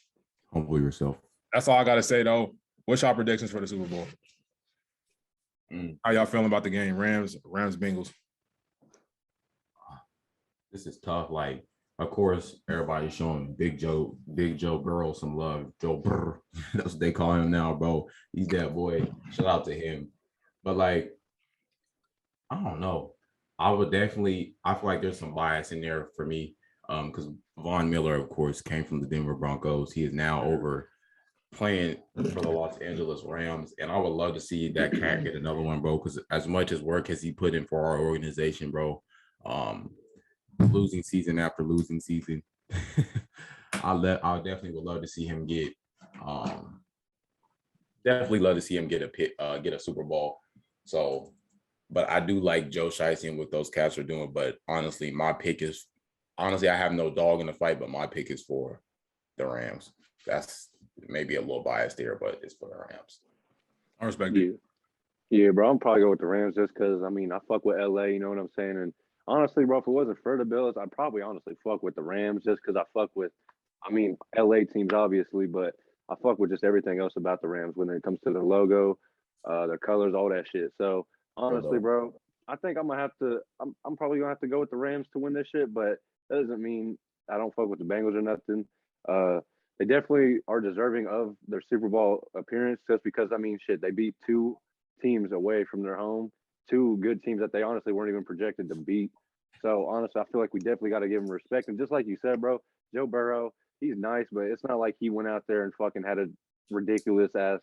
Humble yourself. That's all I got to say, though. What's your predictions for the Super Bowl? How y'all feeling about the game? Rams, Bengals. This is tough. Like, of course, everybody's showing Big Joe Burrow some love. Joe Burr, that's what they call him now, bro. He's that boy. Shout out to him. But like, I don't know. I feel like there's some bias in there for me. Because Von Miller, of course, came from the Denver Broncos. He is now over playing for the Los Angeles Rams, and I would love to see that cat get another one, bro. Because as much as work as he put in for our organization, bro, losing season after losing season, I definitely would love to see him get, get a Super Bowl. So, but I do like Joe Shiesty and what those cats are doing. But honestly, I have no dog in the fight, but my pick is for the Rams. That's maybe a little biased there, but it's for the Rams. I respect it. Yeah, bro. I'm probably go with the Rams just because, I mean, I fuck with LA, you know what I'm saying? And honestly, bro, if it wasn't for the Bills, I'd probably honestly fuck with the Rams just because I fuck with, I mean, LA teams, obviously, but I fuck with just everything else about the Rams when it comes to their logo, their colors, all that shit. So, honestly, bro, I think I'm probably going to have to go with the Rams to win this shit, but that doesn't mean I don't fuck with the Bengals or nothing. They definitely are deserving of their Super Bowl appearance just because, I mean, shit, they beat 2 teams away from their home, 2 good teams that they honestly weren't even projected to beat. So, honestly, I feel like we definitely got to give them respect. And just like you said, bro, Joe Burrow, he's nice, but it's not like he went out there and fucking had a ridiculous-ass,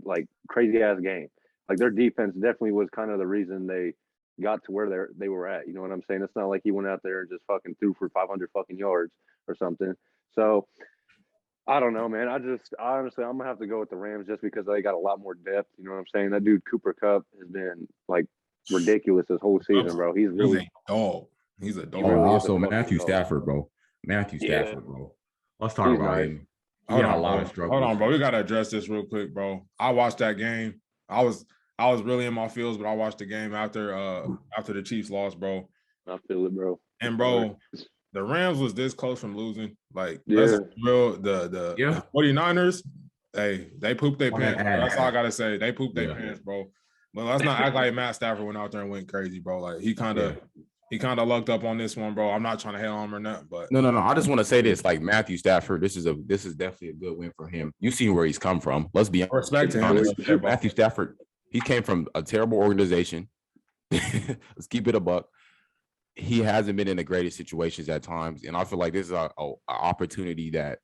like, crazy-ass game. Like, their defense definitely was kind of the reason they got to where they were at. You know what I'm saying? It's not like he went out there and just fucking threw for 500 fucking yards or something. So, I don't know, man. Honestly, I'm gonna have to go with the Rams just because they got a lot more depth. You know what I'm saying? That dude Cooper Kupp has been like ridiculous this whole season, bro. He's really a dog. He's a dog. Really also Matthew Stafford, bro. Stafford, bro. Let's talk about him. He had a lot of struggles. Hold on, bro. We gotta address this real quick, bro. I watched that game. I was really in my feels, but I watched the game after the Chiefs lost, bro. I feel it, bro. And bro, the Rams was this close from losing. Like, that's real. The 49ers, they pooped their pants. That's all I gotta say. They pooped their pants, bro. But let's not act like Matt Stafford went out there and went crazy, bro. Like, he kind of lucked up on this one, bro. I'm not trying to hate on him or nothing, but no. I just want to say this, like Matthew Stafford, this is definitely a good win for him. You see where he's come from. Let's be honest. Matthew Stafford, he came from a terrible organization. Let's keep it a buck. He hasn't been in the greatest situations at times, and I feel like this is a opportunity that.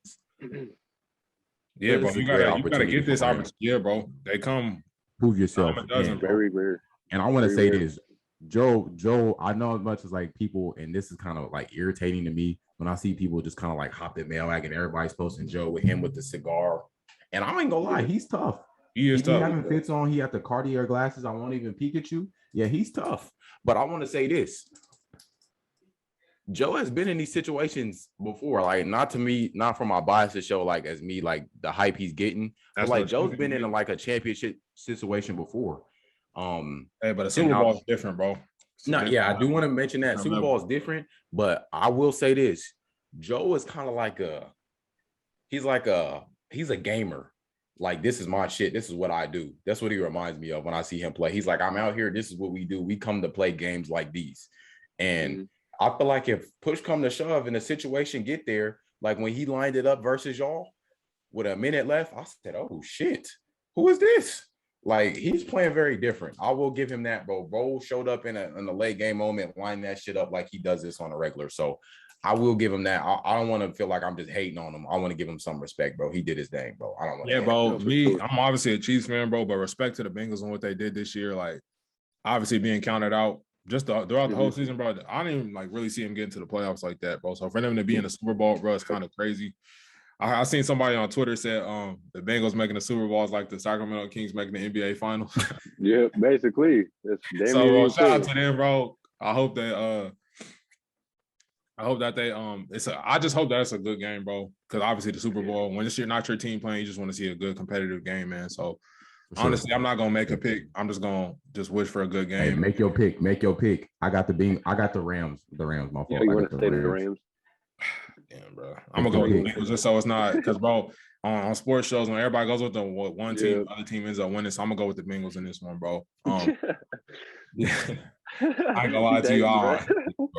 Yeah, bro, you gotta get this opportunity. Yeah, bro, they come prove yourself. Very rare. And I want to say this, Joe. I know as much as like people, and this is kind of like irritating to me when I see people just kind of like hop in mailbag and everybody's posting Joe with him with the cigar. And I ain't gonna lie, he's tough. He is tough. He having fits on. He had the Cartier glasses. I won't even peek at you. Yeah, he's tough. But I want to say this. Joe has been in these situations before, like not from my bias to show like as me like the hype he's getting. But like Joe's been in like a championship situation before. Hey, but a Super Bowl is different, bro. I do want to mention that Super Bowl is different, but I will say this: Joe is kind of like he's a gamer. Like, this is my shit. This is what I do. That's what he reminds me of when I see him play. He's like, I'm out here. This is what we do. We come to play games like these. And I feel like if push come to shove and the situation get there, like when he lined it up versus y'all with a minute left, I said, oh shit, who is this? Like, he's playing very different. I will give him that, bro. Bro showed up in a late game moment, line that shit up like he does this on a regular. So I will give him that. I don't want to feel like I'm just hating on him. I want to give him some respect, bro. He did his thing, bro. I don't want to. Yeah, bro. I'm obviously a Chiefs fan, bro, but respect to the Bengals and what they did this year. Like, obviously being counted out just throughout the whole season, bro. I didn't even like really see him get into the playoffs like that, bro. So for them to be in the Super Bowl, bro, it's kind of crazy. I seen somebody on Twitter said the Bengals making the Super Bowl is like the Sacramento Kings making the NBA Finals. Yeah, basically. So shout out to them, bro. I hope that they I just hope that it's a good game, bro. Because obviously the Super Bowl, when it's not your team playing, you just want to see a good competitive game, man. So honestly, I'm not gonna make a pick. I'm just gonna wish for a good game. Hey, make your pick. I got the Rams. The Rams, my fault. Yeah, you want to stay the Rams? Damn, bro. I'm gonna go with the Bengals just so it's not because, bro, on sports shows when everybody goes with the one team, the other team ends up winning. So I'm gonna go with the Bengals in this one, bro. Yeah. I ain't gonna lie to you, bro.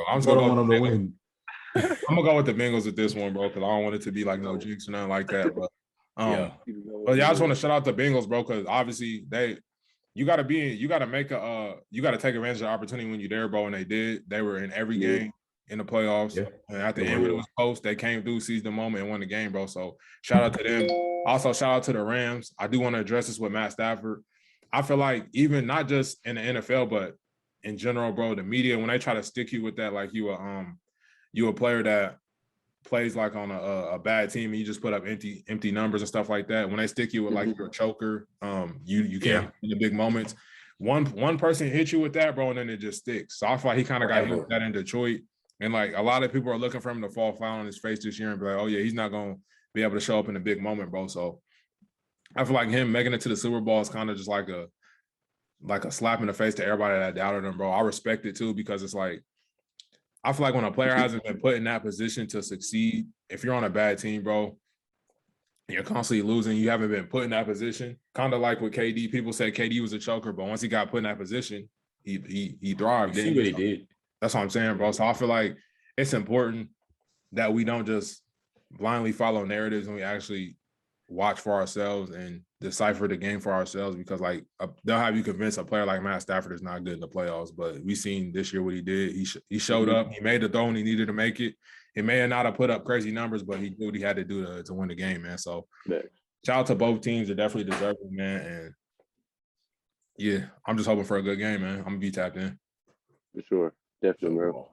I'm just gonna go with the win. I'm gonna go with the Bengals with this one, bro, because I don't want it to be like no jinx or nothing like that. But I just want to shout out the Bengals, bro, because obviously you gotta take advantage of the opportunity when you're there, bro. And they did. They were in every game in the playoffs. Yeah. And at the end when it was close, they came through, seized the moment, and won the game, bro. So shout out to them. Also, shout out to the Rams. I do want to address this with Matt Stafford. I feel like even not just in the NFL, but in general, bro, the media, when they try to stick you with that, like you a player that plays like on a bad team and you just put up empty numbers and stuff like that. When they stick you with like you're a choker, you can't in the big moments. One person hit you with that, bro, and then it just sticks. So I feel like he kind of got hit with that in Detroit. And like a lot of people are looking for him to fall flat on his face this year and be like, oh yeah, he's not gonna be able to show up in a big moment, bro. So I feel like him making it to the Super Bowl is kind of just like a slap in the face to everybody that doubted him, bro. I respect it too, because it's like, I feel like when a player hasn't been put in that position to succeed, if you're on a bad team, bro, and you're constantly losing, you haven't been put in that position. Kind of like with KD, people said KD was a choker, but once he got put in that position, he thrived. See what he did. That's what I'm saying, bro. So I feel like it's important that we don't just blindly follow narratives and we actually watch for ourselves and decipher the game for ourselves, because like they'll have you convince a player like Matt Stafford is not good in the playoffs, but we seen this year what he did. He showed up, he made the throw when he needed to make it. He may not have put up crazy numbers, but he did what he had to do to win the game, man. So shout out to both teams. They're definitely deserving, man. And yeah, I'm just hoping for a good game, man. I'm gonna be tapped in. For sure. Definitely, bro.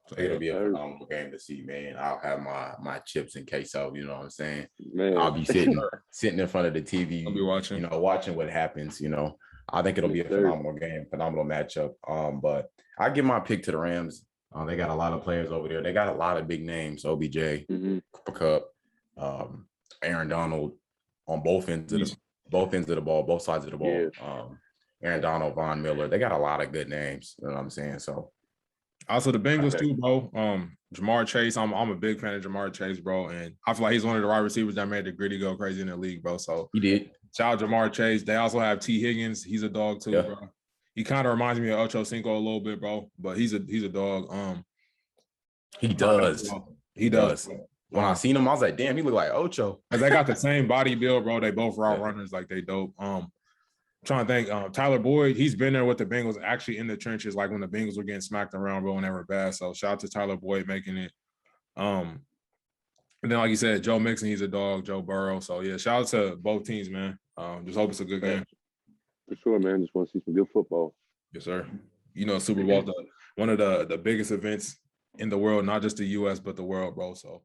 So it'll be a phenomenal game to see, man. I'll have my chips and queso, you know what I'm saying? Man. I'll be sitting in front of the TV, I'll be watching, watching what happens, I think it'll be a phenomenal game, phenomenal matchup. But I give my pick to the Rams. They got a lot of players over there. They got a lot of big names, OBJ, Cooper Kupp, Aaron Donald on both ends of the ball, both sides of the ball. Yeah. Aaron Donald, Von Miller. They got a lot of good names. You know what I'm saying? So also the Bengals too, bro. Jamar Chase. I'm a big fan of Jamar Chase, bro. And I feel like he's one of the wide receivers that made the gritty go crazy in the league, bro. So he did. Shout out Jamar Chase. They also have T. Higgins. He's a dog too, bro. He kind of reminds me of Ocho Cinco a little bit, bro. But he's a dog. He does. He does. When I seen him, I was like, damn, he look like Ocho. They got the same body build, bro. They both route runners, like they dope. Trying to think, Tyler Boyd, he's been there with the Bengals, actually in the trenches, like when the Bengals were getting smacked around, bro, when they were bad. So shout out to Tyler Boyd making it. And then, like you said, Joe Mixon, he's a dog. Joe Burrow. So yeah, shout out to both teams, man. Just hope it's a good game. For sure, man. Just want to see some good football. Yes, sir. Super Bowl, one of the biggest events in the world, not just the U.S. but the world, bro. So